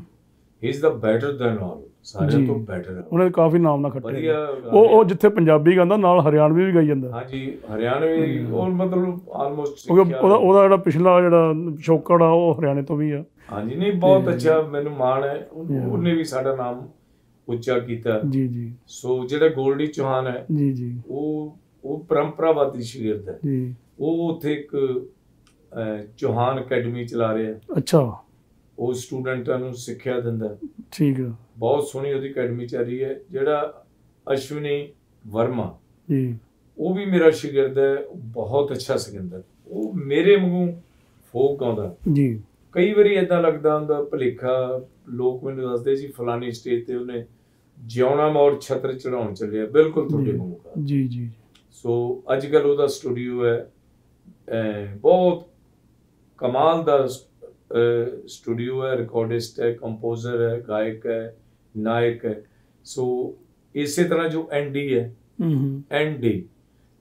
he is the better than all, ਸਾਰਿਆਂ ਤੋਂ ਬੈਟਰ ਹੈ। ਉਹਨੇ ਕਾਫੀ ਨਾਮ ਨਾਲ ਖੱਟੇ, ਉਹ ਜਿੱਥੇ ਪੰਜਾਬੀ ਗਾਉਂਦਾ ਨਾਲ ਹਰਿਆਣਵੀ ਵੀ ਗਾਈ ਜਾਂਦਾ। ਹਾਂਜੀ ਹਰਿਆਣਵੀ, ਉਹ ਮਤਲਬ ਆਲਮੋਸਟ ਉਹਦਾ ਜਿਹੜਾ ਪਿਛਲਾ ਜਿਹੜਾ ਪਿਛੋਕੜ ਆ ਉਹ ਹਰਿਆਣੇ ਤੋਂ ਵੀ ਆ। ਹਾਂਜੀ, ਨਹੀਂ ਬਹੁਤ ਅੱਛਾ, ਮੈਨੂੰ ਮਾਣ ਹੈ, ਉਹਨੇ ਵੀ ਸਾਡਾ ਨਾਮ ਉੱਚਾ ਕੀਤਾ। ਜੀ ਜੀ। ਸੋ ਜਿਹੜਾ ਗੋਲਡੀ ਚੌਹਾਨ ਹੈ ਜੀ ਜੀ, ਉਹ ਪਰੰਪਰਾਵਾਦੀ ਸ਼ਾਗਿਰਦ ਹੈ ਜੀ। ਉਹ ਉੱਥੇ ਇੱਕ ਚੌਹਾਨ ਅਕੈਡਮੀ ਚਲਾ ਰਿਹਾ। ਅੱਛਾ। ਉਹ ਸਟੂਡੈਂਟਾਂ ਨੂੰ ਸਿੱਖਿਆ ਦਿੰਦਾ। ਠੀਕ ਹੈ। ਬਹੁਤ ਸੋਹਣੀ ਉਹਦੀ ਅਕੈਡਮੀ ਚੱਲ ਰਹੀ ਹੈ। ਜਿਹੜਾ ਅਸ਼ਵਨੀ ਵਰਮਾ ਜੀ, ਉਹ ਵੀ ਮੇਰਾ ਸ਼ਾਗਿਰਦ ਹੈ, ਬਹੁਤ ਅੱਛਾ ਸਿਕੰਦਰ। ਉਹ ਮੇਰੇ ਵਾਂਗੂ ਫੋਕ ਗਾਉਂਦਾ ਜੀ। ਕਈ ਵਾਰੀ ਏਦਾਂ ਲੱਗਦਾ ਹੁੰਦਾ ਭੁਲੇਖਾ, ਲੋਕ ਮੈਨੂੰ ਦੱਸਦੇ ਸੀ ਫਲਾਨੀ ਸਟੇਜ ਤੇ ਉਹਨੇ ਜਿਉਣਾ ਮੌੜ ਛਤਰ ਚੜਾਉਣ ਚੱਲਿਆ, ਬਿਲਕੁਲ ਤੁਹਾਡੇ ਵਾਂਗੂ ਜੀ ਜੀ। ਸੋ ਅੱਜ ਕੱਲ੍ਹ ਉਹਦਾ ਸਟੂਡੀਓ ਹੈ, ਬਹੁਤ ਕਮਾਲ ਦਾ ਸਟੂਡੀਓ ਹੈ, ਰਿਕਾਰਡਿਸਟ ਹੈ, ਕੰਪੋਜ਼ਰ ਹੈ, ਗਾਇਕ ਹੈ, ਨਾਇਕ ਹੈ। ਸੋ ਇਸੇ ਤਰ੍ਹਾਂ ਜੋ ਐਨਡੀ ਹੈ, ਐਨਡੀ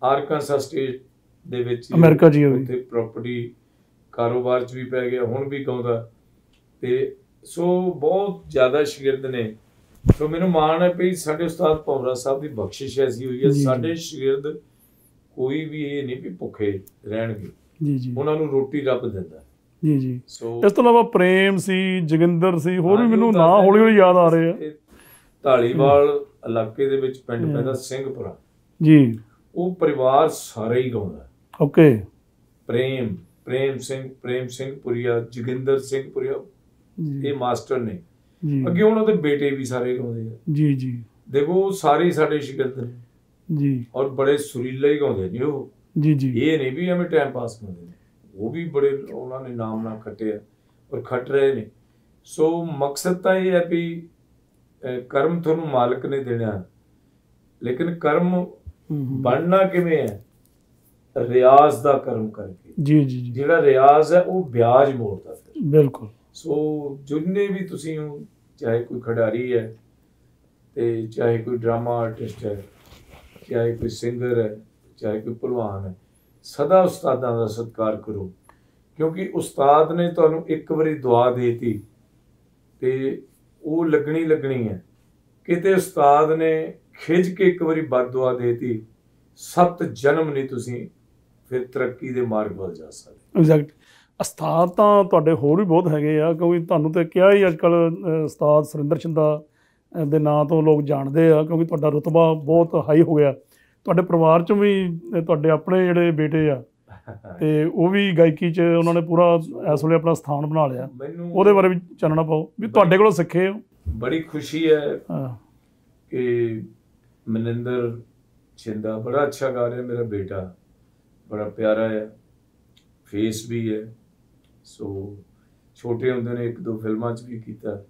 ਆਰਕਾਂਸਾ ਸਟੇਟ ਦੇ ਵਿੱਚ ਅਮਰੀਕਾ ਜੀ, ਉੱਥੇ ਪ੍ਰਾਪਰਟੀ ਕਾਰੋਬਾਰ 'ਚ ਵੀ ਪੈ ਗਿਆ, ਹੁਣ ਵੀ ਗਾਉਂਦਾ। ਤੇ ਸੋ ਬਹੁਤ ਜ਼ਿਆਦਾ ਸ਼ਾਗਿਰਦ ਨੇ। ਸੋ ਮੈਨੂੰ ਮਾਣ ਹੈ ਵੀ ਸਾਡੇ ਉਸਤਾਦ ਭੌਰਾ ਸਾਹਿਬ ਦੀ ਬਖਸ਼ਿਸ਼ ਐਸੀ ਹੋਈ ਹੈ, ਸਾਡੇ ਸ਼ਾਗਿਰਦ ਕੋਈ ਵੀ ਇਹ ਨਹੀਂ ਵੀ ਭੁੱਖੇ ਰਹਿਣਗੇ ਜੀ ਜੀ, ਉਹਨਾਂ ਨੂੰ ਰੋਟੀ ਰੱਬ ਦਿੰਦਾ ਜੀ ਜੀ। ਸੋ ਇਸ ਤੋਂ ਇਲਾਵਾ ਪ੍ਰੇਮ ਸੀ, ਜੋਗਿੰਦਰ ਸੀ, ਹੋਰ ਵੀ ਮੈਨੂੰ ਨਾਂ ਹੌਲੀ ਹੌਲੀ ਯਾਦ ਆ ਰਹੇ ਆ। ਢਾਲੀਵਾਲ ਇਲਾਕੇ ਦੇ ਵਿੱਚ ਪਿੰਡ ਪੈਂਦਾ ਸਿੰਘਪੁਰਾ ਜੀ, ਉਹ ਪਰਿਵਾਰ ਸਾਰਾ ਹੀ ਗਾਉਂਦਾ। ਓਕੇ। ਪ੍ਰੇਮ ਸਿੰਘ ਪੁਰੀਆ, ਜੋਗਿੰਦਰ ਸਿੰਘ ਪੁਰੀਆ, ਇਹ ਮਾਸਟਰ ਨੇ। ਅੱਗੇ ਉਹਨਾਂ ਦੇ ਬੇਟੇ ਵੀ ਸਾਰੇ ਗਾਉਂਦੇ ਆ ਜੀ ਜੀ। ਦੇਖੋ ਸਾਰੇ ਸਾਡੇ ਸ਼ਾਗਿਰਦ ਨੇ ਜੀ, ਔਰ ਬੜੇ ਸੁਰੀਲੇ ਹੀ ਗਾਉਂਦੇ ਨੇ ਉਹ ਜੀ ਜੀ। ਇਹ ਨਹੀਂ ਵੀ ਐਵੇਂ ਟਾਈਮ ਪਾਸ ਕਰਦੇ ਨੇ, ਉਹ ਵੀ ਬੜੇ ਉਹਨਾਂ ਨੇ ਨਾਮ ਨਾਲ ਖੱਟੇ ਆ ਔਰ ਖੱਟ ਰਹੇ ਨੇ। ਸੋ ਮਕਸਦ ਤਾਂ ਇਹ ਹੈ ਵੀ ਕਰਮ ਤੁਹਾਨੂੰ ਮਾਲਕ ਨੇ ਦੇਣਾ, ਲੇਕਿਨ ਕਰਮ ਬਣਨਾ ਕਿਵੇਂ ਹੈ? ਰਿਆਜ਼ ਦਾ ਕਰਮ ਕਰਕੇ ਜੀ ਜੀ। ਜਿਹੜਾ ਰਿਆਜ਼ ਹੈ ਉਹ ਵਿਆਜ ਮੋੜਦਾ ਬਿਲਕੁਲ। ਸੋ ਜਿੰਨੇ ਵੀ ਤੁਸੀਂ ਹੋ, ਚਾਹੇ ਕੋਈ ਖਿਡਾਰੀ ਹੈ ਤੇ ਚਾਹੇ ਕੋਈ ਡਰਾਮਾ ਆਰਟਿਸਟ ਹੈ, ਚਾਹੇ ਕੋਈ ਸਿੰਗਰ ਹੈ, ਚਾਹੇ ਕੋਈ ਭਲਵਾਨ ਹੈ, ਸਦਾ ਉਸਤਾਦਾਂ ਦਾ ਸਤਿਕਾਰ ਕਰੋ, ਕਿਉਂਕਿ ਉਸਤਾਦ ਨੇ ਤੁਹਾਨੂੰ ਇੱਕ ਵਾਰੀ ਦੁਆ ਦੇਤੀ ਤੇ ਉਹ ਲੱਗਣੀ ਹੈ। ਕਿਤੇ ਉਸਤਾਦ ਨੇ ਖਿੱਚ ਕੇ ਇੱਕ ਵਾਰੀ ਬਦਦੁਆ ਦੇਤੀ, 7 ਜਨਮ ਨਹੀਂ ਤੁਸੀਂ ਫਿਰ ਤਰੱਕੀ ਦੇ ਮਾਰਗ ਵੱਲ ਜਾ ਸਕਦੇ। ਐਗਜ਼ੈਕਟ। ਉਸਤਾਦ ਤਾਂ ਤੁਹਾਡੇ ਹੋਰ ਵੀ ਬਹੁਤ ਹੈਗੇ ਆ, ਕਿਉਂਕਿ ਤੁਹਾਨੂੰ ਤਾਂ ਕਿਹਾ ਹੀ ਅੱਜ ਕੱਲ੍ਹ ਉਸਤਾਦ ਸੁਰਿੰਦਰ ਸ਼ਿੰਦਾ ਦੇ ਨਾਂ ਤੋਂ ਲੋਕ ਜਾਣਦੇ ਆ, ਕਿਉਂਕਿ ਤੁਹਾਡਾ ਰੁਤਬਾ ਬਹੁਤ ਹਾਈ ਹੋ ਗਿਆ। ਤੁਹਾਡੇ ਪਰਿਵਾਰ 'ਚੋਂ ਵੀ ਤੁਹਾਡੇ ਆਪਣੇ ਜਿਹੜੇ ਬੇਟੇ ਆ ਤੇ ਉਹ ਵੀ ਗਾਇਕੀ 'ਚ ਉਹਨਾਂ ਨੇ ਪੂਰਾ ਇਸ ਵੇਲੇ ਆਪਣਾ ਸਥਾਨ ਬਣਾ ਲਿਆ। ਉਹਦੇ ਬਾਰੇ ਵੀ ਚਾਨਣਾ ਪਾਓ ਵੀ ਤੁਹਾਡੇ ਕੋਲੋਂ ਸਿੱਖੇ ਹੋ। ਬੜੀ ਖੁਸ਼ੀ ਹੈ ਕਿ ਮਨਿੰਦਰ ਸ਼ਿੰਦਾ ਬੜਾ ਅੱਛਾ ਗਾ ਰਿਹਾ, ਮੇਰਾ ਬੇਟਾ ਬੜਾ ਪਿਆਰਾ ਹੈ, ਫੇਸ ਵੀ ਹੈ। ਸੋ ਛੋਟੇ ਹੁੰਦੇ ਨੇ 1-2 ਫਿਲਮਾਂ 'ਚ ਵੀ ਕੀਤਾ,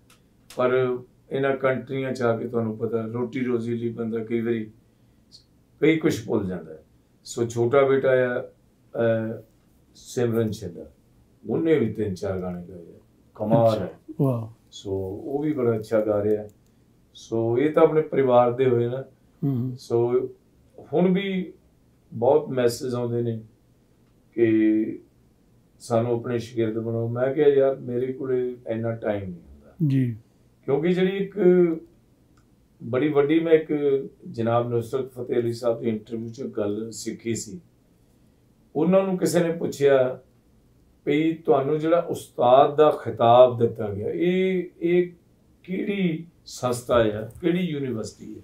ਪਰ ਇਹਨਾਂ ਕੰਟਰੀਆਂ 'ਚ ਆ ਕੇ ਤੁਹਾਨੂੰ ਪਤਾ ਰੋਟੀ ਰੋਜ਼ੀ ਲਈ ਬੰਦਾ ਕਈ ਵਾਰੀ ਕਈ ਕੁਛ ਭੁੱਲ ਜਾਂਦਾ। ਸੋ ਛੋਟਾ ਬੇਟਾ ਆ ਸਿਮਰਨ ਸ਼ਿੰਦਾ, ਉਹਨੇ ਵੀ 3-4 ਗਾਣੇ ਗਾਏ, ਕਮਾਲ ਹੈ। ਸੋ ਉਹ ਵੀ ਬੜਾ ਅੱਛਾ ਗਾ ਰਿਹਾ। ਸੋ ਇਹ ਤਾਂ ਆਪਣੇ ਪਰਿਵਾਰ ਦੇ ਹੋਏ ਨਾ। ਸੋ ਹੁਣ ਵੀ ਬਹੁਤ ਮੈਸੇਜ ਆਉਂਦੇ ਨੇ ਕਿ ਸਾਨੂੰ ਆਪਣੇ ਸ਼ਾਗਿਰਦ ਬਣਾਓ। ਮੈਂ ਕਿਹਾ ਯਾਰ ਮੇਰੇ ਕੋਲ ਇੰਨਾ ਟਾਈਮ ਨਹੀਂ ਹੁੰਦਾ ਜੀ, ਕਿਉਂਕਿ ਜਿਹੜੀ ਇੱਕ ਬੜੀ ਵੱਡੀ ਮੈਂ ਇੱਕ ਜਨਾਬ ਨੁਸਰਤ ਫਤਿਹ ਅਲੀ ਸਾਹਿਬ ਦੀ ਇੰਟਰਵਿਊ 'ਚ ਗੱਲ ਸਿੱਖੀ ਸੀ। ਉਹਨਾਂ ਨੂੰ ਕਿਸੇ ਨੇ ਪੁੱਛਿਆ ਵੀ ਤੁਹਾਨੂੰ ਜਿਹੜਾ ਉਸਤਾਦ ਦਾ ਖਿਤਾਬ ਦਿੱਤਾ ਗਿਆ ਇਹ ਕਿਹੜੀ ਸੰਸਥਾ ਹੈ, ਕਿਹੜੀ ਯੂਨੀਵਰਸਿਟੀ ਹੈ?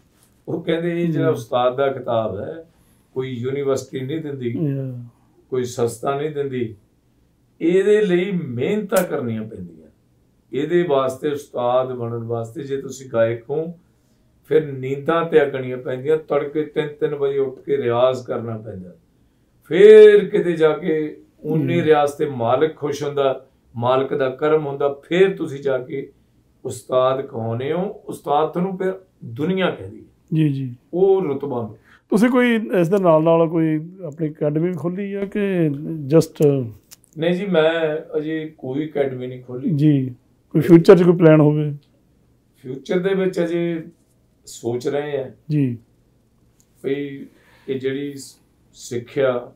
ਉਹ ਕਹਿੰਦੇ ਇਹ ਜਿਹੜਾ ਉਸਤਾਦ ਦਾ ਖਿਤਾਬ ਹੈ ਕੋਈ ਯੂਨੀਵਰਸਿਟੀ ਨਹੀਂ ਦਿੰਦੀ, ਕੋਈ ਸੰਸਥਾ ਨਹੀਂ ਦਿੰਦੀ, ਇਹਦੇ ਲਈ ਮਿਹਨਤਾਂ ਕਰਨੀਆਂ ਪੈਂਦੀਆਂ। ਇਹਦੇ ਵਾਸਤੇ ਉਸਤਾਦ ਬਣਨ ਵਾਸਤੇ ਜੇ ਤੁਸੀਂ ਗਾਇਕ ਹੋ ਫਿਰ ਨੀਂਦਾਂ ਤਿਆਗਣੀਆਂ ਪੈਂਦੀਆਂ, ਤੜਕੇ 3-3 ਵਜੇ ਉੱਠ ਕੇ ਰਿਆਜ਼ ਕਰਨਾ ਪੈਂਦਾ, ਫਿਰ ਕਿਤੇ ਜਾ ਕੇ ਉਨੀ ਰਿਆਜ਼ ਤੇ ਮਾਲਕ ਖੁਸ਼ ਹੁੰਦਾ, ਮਾਲਕ ਦਾ ਕਰਮ ਹੁੰਦਾ, ਫਿਰ ਤੁਸੀਂ ਜਾ ਕੇ ਉਸਤਾਦ ਕਹਾਉਂਦੇ ਹੋ। ਉਸਤਾਦ ਤੁਹਾਨੂੰ ਫਿਰ ਦੁਨੀਆ ਕਹਿੰਦੀ ਹੈ। ਜੀ ਜੀ, ਉਹ ਰੁਤਬਾ। ਤੁਸੀਂ ਕੋਈ ਇਸ ਦੇ ਨਾਲ ਕੋਈ ਆਪਣੀ ਅਕੈਡਮੀ ਖੋਲੀ ਆ ਕਿ ਜਸਟ? ਨਹੀਂ ਜੀ, ਮੈਂ ਅਜੇ ਕੋਈ ਅਕੈਡਮੀ ਨਹੀਂ ਖੋਲੀ ਜੀ। ਕੋਈ ਫਿਊਚਰ 'ਚ ਕੋਈ ਪਲਾਨ ਹੋਵੇ? ਫਿਊਚਰ ਦੇ ਵਿੱਚ ਅਜੇ ਸੋਚ ਰਹੇ ਆ ਜੀ ਵੀ ਇਹ ਜਿਹੜੀ ਸਿੱਖਿਆ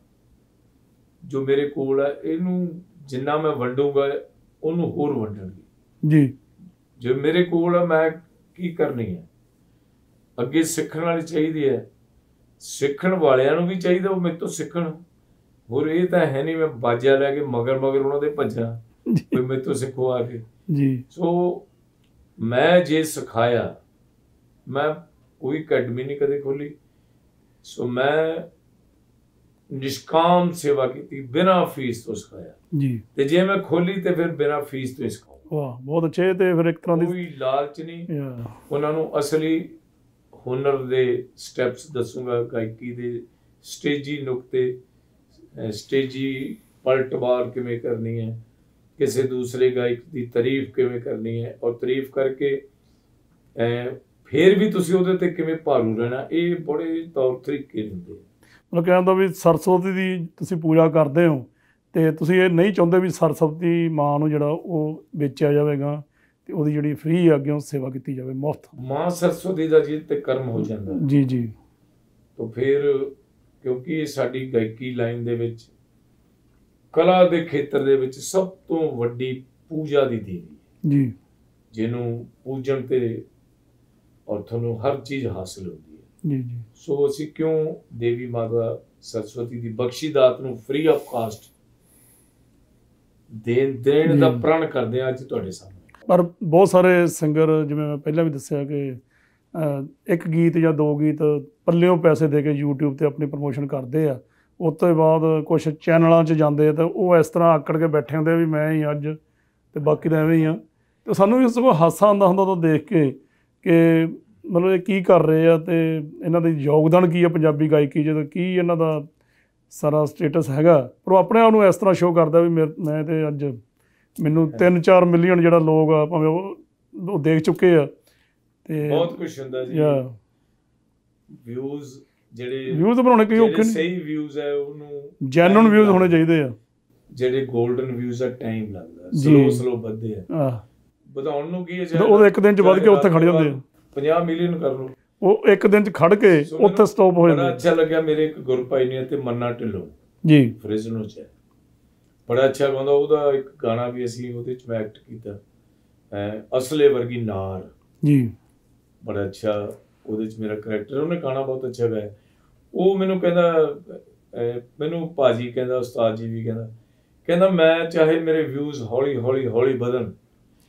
ਜੋ ਮੇਰੇ ਕੋਲ ਹੈ ਇਹਨੂੰ ਜਿੰਨਾ ਮੈਂ ਵੰਡੂਗਾ ਉਹਨੂੰ ਹੋਰ ਵੰਡਣਗੇ ਜੀ। ਜੋ ਮੇਰੇ ਕੋਲ ਹੈ ਮੈਂ ਕੀ ਕਰਨੀ ਹੈ, ਅੱਗੇ ਸਿੱਖਣ ਵਾਲੀ ਚਾਹੀਦੀ ਹੈ, ਸਿੱਖਣ ਵਾਲਿਆਂ ਨੂੰ ਵੀ ਚਾਹੀਦਾ ਉਹ ਮੇਰੇ ਤੋਂ ਸਿੱਖਣ। ਹੋਰ ਇਹ ਤਾਂ ਹੈ ਨਹੀਂ ਮੈਂ ਬਾਜਿਆ ਲੈ ਕੇ ਮਗਰ ਉਹਨਾਂ ਦੇ ਭੱਜਾਂ ਕੋਈ ਮੇਰੇ ਤੋਂ ਸਿੱਖੋ ਆ ਕੇ ਜੀ। ਸੋ ਮੈਂ ਜੇ ਸਿਖਾਇਆ, ਮੈਂ ਕੋਈ ਅਕੈਡਮੀ ਨਹੀਂ ਕਦੇ ਖੋਲੀ। ਸੋ ਮੈਂ ਨਿਸ਼ਕਾਮ ਸੇਵਾ ਕੀਤੀ, ਬਿਨਾਂ ਫੀਸ ਤੋਂ ਸਿਖਾਇਆ ਜੀ। ਤੇ ਜੇ ਮੈਂ ਖੋਲੀ ਤੇ ਫਿਰ ਬਿਨਾਂ ਫੀਸ ਤੋਂ ਸਿਖਾਉ। ਵਾਹ, ਬਹੁਤ ਅੱਛੇ। ਤੇ ਫਿਰ ਇੱਕ ਤਰ੍ਹਾਂ ਦੀ ਕੋਈ ਲਾਲਚ ਨਹੀਂ, ਉਹਨਾਂ ਨੂੰ ਅਸਲੀ ਹੁਨਰ ਦੇ ਸਟੈਪਸ ਦੱਸੂਗਾ, ਗਾਇਕੀ ਦੇ ਸਟੇਜੀ ਨੁਕਤੇ, ਸਟੇਜੀ ਪਲਟਵਾਰ ਕਿਵੇਂ ਕਰਨੀ ਹੈ, ਕਿਸੇ ਦੂਸਰੇ ਗਾਇਕ ਦੀ ਤਾਰੀਫ ਕਿਵੇਂ ਕਰਨੀ ਹੈ, ਔਰ ਤਾਰੀਫ ਕਰਕੇ ਫਿਰ ਵੀ ਤੁਸੀਂ ਉਹਦੇ ਤੇ ਕਿਵੇਂ ਭਾਰੂ ਰਹਿਣਾ, ਇਹ ਬੜੇ ਤੌਰ ਤਰੀਕੇ ਹੁੰਦੇ। ਮਤਲਬ ਕਹਿੰਦਾ ਵੀ ਸਰਸਵਤੀ ਦੀ ਤੁਸੀਂ ਪੂਜਾ ਕਰਦੇ ਹੋ ਤੇ ਤੁਸੀਂ ਇਹ ਨਹੀਂ ਚਾਹੁੰਦੇ ਵੀ ਸਰਸਵਤੀ ਮਾਂ ਨੂੰ ਜਿਹੜਾ ਉਹ ਵੇਚਿਆ ਜਾਵੇਗਾ ਤੇ ਉਹਦੀ ਜਿਹੜੀ ਫ੍ਰੀ ਅੱਗੇ ਸੇਵਾ ਕੀਤੀ ਜਾਵੇ, ਮੁਫਤ। ਮਾਂ ਸਰਸਵਤੀ ਦਾ ਜੀ ਤੇ ਕਰਮ ਹੋ ਜਾਂਦਾ ਜੀ ਜੀ। ਤਾਂ ਫਿਰ ਕਿਉਂਕਿ ਇਹ ਸਾਡੀ ਗਾਇਕੀ ਲਾਈਨ ਦੇ ਵਿੱਚ, ਕਲਾ ਦੇ ਖੇਤਰ ਦੇ ਵਿੱਚ ਸਭ ਤੋਂ ਵੱਡੀ ਪੂਜਾ ਦੀ ਦੇਵੀ ਜੀ, ਜਿਹਨੂੰ ਪੂਜਣ ਤੇ ਔਰ ਤੁਹਾਨੂੰ ਹਰ ਚੀਜ਼ ਹਾਸਿਲ ਹੁੰਦੀ ਹੈ ਜੀ ਜੀ। ਸੋ ਅਸੀਂ ਕਿਉਂ ਦੇਵੀ ਮਾਤਾ ਸਰਸਵਤੀ ਦੀ ਬਖਸ਼ੀ ਦਾਤ ਨੂੰ ਫ੍ਰੀ ਆਫ ਕਾਸਟ ਦੇਣ ਦਾ ਪ੍ਰਣ ਕਰਦੇ ਆ ਅੱਜ ਤੁਹਾਡੇ ਸਾਹਮਣੇ। ਪਰ ਬਹੁਤ ਸਾਰੇ ਸਿੰਗਰ, ਜਿਵੇਂ ਮੈਂ ਪਹਿਲਾਂ ਵੀ ਦੱਸਿਆ ਕਿ ਇੱਕ ਗੀਤ ਜਾਂ 2 ਗੀਤ ਪੱਲਿਓਂ ਪੈਸੇ ਦੇ ਕੇ YouTube ਤੇ ਆਪਣੀ ਪ੍ਰਮੋਸ਼ਨ ਕਰਦੇ ਆ, ਉਸ ਤੋਂ ਬਾਅਦ ਕੁਛ ਚੈਨਲਾਂ 'ਚ ਜਾਂਦੇ ਆ ਤਾਂ ਉਹ ਇਸ ਤਰ੍ਹਾਂ ਆਕੜ ਕੇ ਬੈਠੇ ਹੁੰਦੇ ਵੀ ਮੈਂ ਹੀ ਅੱਜ ਤੇ ਬਾਕੀ ਤਾਂ ਐਵੇਂ ਹੀ ਆ। ਤੇ ਸਾਨੂੰ ਵੀ ਸਗੋਂ ਹਾਸਾ ਆਉਂਦਾ ਹੁੰਦਾ ਤਾਂ ਦੇਖ ਕੇ ਕਿ ਮਤਲਬ ਇਹ ਕੀ ਕਰ ਰਹੇ ਆ ਤੇ ਇਹਨਾਂ ਦਾ ਯੋਗਦਾਨ ਕੀ ਆ ਪੰਜਾਬੀ ਗਾਇਕੀ 'ਚ, ਕੀ ਇਹਨਾਂ ਦਾ ਸਾਰਾ ਸਟੇਟਸ ਹੈਗਾ। ਪਰ ਉਹ ਆਪਣੇ ਆਪ ਨੂੰ ਇਸ ਤਰ੍ਹਾਂ ਸ਼ੋਅ ਕਰਦਾ ਵੀ ਮੈਂ ਤੇ ਅੱਜ ਮੈਨੂੰ 3-4 ਮਿਲੀਅਨ ਜਿਹੜਾ ਲੋਕ ਆ ਭਾਵੇਂ ਉਹ ਦੇਖ ਚੁੱਕੇ ਆ ਤੇ ਬਹੁਤ ਕੁਝ ਹੁੰਦਾ ਜੀ। ਵਿਊਜ਼ ਬਣਾਉਣੇ ਕੋਈ ਔਖੇ ਨਹੀਂ, ਸਹੀ ਵਿਊਜ਼ ਹੈ ਉਹਨੂੰ ਜੈਨੂਇਨ ਵਿਊਜ਼ ਹੋਣੇ ਚਾਹੀਦੇ ਆ। ਜਿਹੜੇ 골ਡਨ ਵਿਊਜ਼ ਆ ਟਾਈਮ ਲੱਗਦਾ, ਸਲੋ ਵੱਧਦੇ ਆ। ਵਧਾਉਣ ਨੂੰ ਕੀ ਹੈ, ਉਹਦੇ ਇੱਕ ਦਿਨ 'ਚ ਵੱਧ ਕੇ ਉੱਥੇ ਖੜ ਜਾਂਦੇ ਆ। 50 ਮਿਲੀਅਨ ਕਰ ਲਓ, ਉਹ ਇੱਕ ਦਿਨ 'ਚ ਖੜ ਕੇ ਉੱਥੇ ਸਟਾਪ ਹੋ ਬੜਾ ਅੱਛਾ ਲੱਗਿਆ। ਮੇਰੇ ਇੱਕ ਗੁਰਪਾਈ ਨੇ ਤੇ ਮੰਨਾ ਢਿੱਲੋਂ ਜੀ ਫ੍ਰਿਜ਼ਨੋ 'ਚ ਬੜਾ ਅੱਛਾ ਗਾਉਂਦਾ। ਉਹਦਾ ਇੱਕ ਗਾਣਾ ਵੀ ਅਸੀਂ ਉਹਦੇ 'ਚ ਮੈਂ ਐਕਟ ਕੀਤਾ, ਅਸਲੇ ਵਰਗੀ ਨਾਰ ਜੀ, ਬੜਾ ਅੱਛਾ ਉਹਦੇ 'ਚ ਮੇਰਾ ਕਰੈਕਟਰ। ਉਹਨੇ ਗਾਣਾ ਬਹੁਤ ਅੱਛਾ ਗਾਇਆ। ਉਹ ਮੈਨੂੰ ਕਹਿੰਦਾ, ਮੈਨੂੰ ਭਾਜੀ ਕਹਿੰਦਾ, ਉਸਤਾਦ ਜੀ ਵੀ ਕਹਿੰਦਾ ਮੈਂ ਚਾਹੇ ਮੇਰੇ ਵਿਊਜ਼ ਹੌਲੀ ਹੌਲੀ ਹੌਲੀ ਵਧਣ,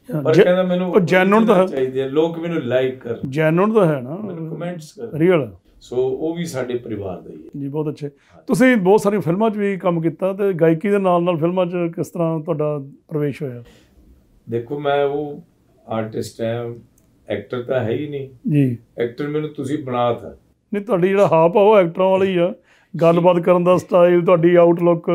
ਪਰ ਕਹਿੰਦਾ ਮੈਨੂੰ ਜੈਨੂਨ ਤਾਂ ਚਾਹੀਦੇ, ਲੋਕ ਮੈਨੂੰ ਲਾਈਕ ਕਰਨ। ਜੈਨੂਨ ਤਾਂ ਹੈ ਨਾ, ਮੈਨੂੰ ਕਮੈਂਟਸ ਕਰਨ, ਰੀਅਲ। ਸੋ ਉਹ ਵੀ ਸਾਡੇ ਪਰਿਵਾਰ ਦਾ ਹੀ ਹੈ ਜੀ। ਬਹੁਤ ਅੱਛੇ। ਤੁਸੀਂ ਬਹੁਤ ਸਾਰੀਆਂ ਫਿਲਮਾਂ 'ਚ ਵੀ ਕੰਮ ਕੀਤਾ ਤੇ ਗਾਇਕੀ ਦੇ ਨਾਲ ਨਾਲ ਫਿਲਮਾਂ 'ਚ ਕਿਸ ਤਰ੍ਹਾਂ ਤੁਹਾਡਾ ਪ੍ਰਵੇਸ਼ ਹੋਇਆ? ਦੇਖੋ ਮੈਂ ਉਹ ਆਰਟਿਸਟ ਹਾਂ, ਐਕਟਰ ਤਾਂ ਹੈ ਹੀ ਨਹੀਂ ਜੀ। ਐਕਟਰ ਮੈਨੂੰ ਤੁਸੀਂ ਬਣਾਤਾ। ਨਹੀਂ, ਤੁਹਾਡੀ ਜਿਹੜਾ ਹਾਵ ਆ ਉਹ ਐਕਟਰਾਂ ਵਾਲਾ ਹੀ ਆ, ਗੱਲਬਾਤ ਕਰਨ ਦਾ ਸਟਾਈਲ, ਤੁਹਾਡੀ ਆਊਟਲੁੱਕ।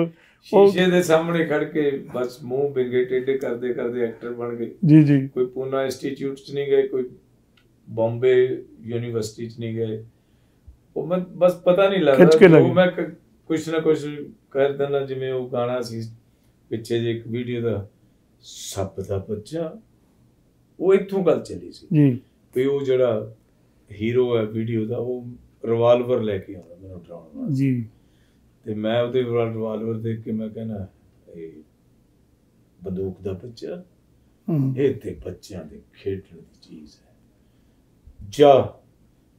ਸ਼ੀਸ਼ੇ ਦੇ ਸਾਹਮਣੇ ਖੜ ਕੇ ਬਸ ਮੂੰਹ ਬਿੰਗੇ ਟੇਢੇ ਕਰਦੇ ਕਰਦੇ ਐਕਟਰ ਬਣ ਗਏ। ਜੀ ਜੀ। ਕੋਈ ਪੂਨਾ ਇੰਸਟੀਚਿਊਟ 'ਚ ਨਹੀਂ ਗਏ, ਕੋਈ ਬੰਬੇ ਯੂਨੀਵਰਸਿਟੀ 'ਚ ਨਹੀਂ ਗਏ। ਉਹ ਮੈਂ ਬਸ ਪਤਾ ਨਹੀਂ ਲੱਗਦਾ, ਉਹ ਮੈਂ ਕੁਛ ਨਾ ਕੁਛ ਕਰ ਦਿੰਦਾ। ਜਿਵੇਂ ਉਹ ਗਾਣਾ ਸੀ ਪਿੱਛੇ ਜੇ ਇੱਕ ਵੀਡੀਓ ਦਾ, ਸੱਪ ਦਾ ਬੱਚਾ, ਉਹ ਇੱਥੋਂ ਗੱਲ ਚੱਲੀ ਸੀ ਜੀ ਵੀ ਉਹ ਜਿਹੜਾ ਹੀਰੋ ਹੈ ਵੀਡੀਓ ਦਾ, ਉਹ ਰਿਵਾਲਵਰ ਲੈ ਕੇ ਆਉਂਦਾ ਮੈਨੂੰ ਡਰਾਉਣ ਵਾਸਤੇ ਜੀ। ਤੇ ਮੈਂ ਉਹਦੇ ਰਿਵਾਲਵਰ ਦੇਖ ਕੇ ਮੈਂ ਕਹਿੰਦਾ, ਇਹ ਬੰਦੂਕ ਦਾ ਬੱਚਾ, ਇਹ ਤੇ ਬੱਚਿਆਂ ਦੇ ਖੇਡਣ ਦੀ ਚੀਜ਼ ਹੈ। ਜਾ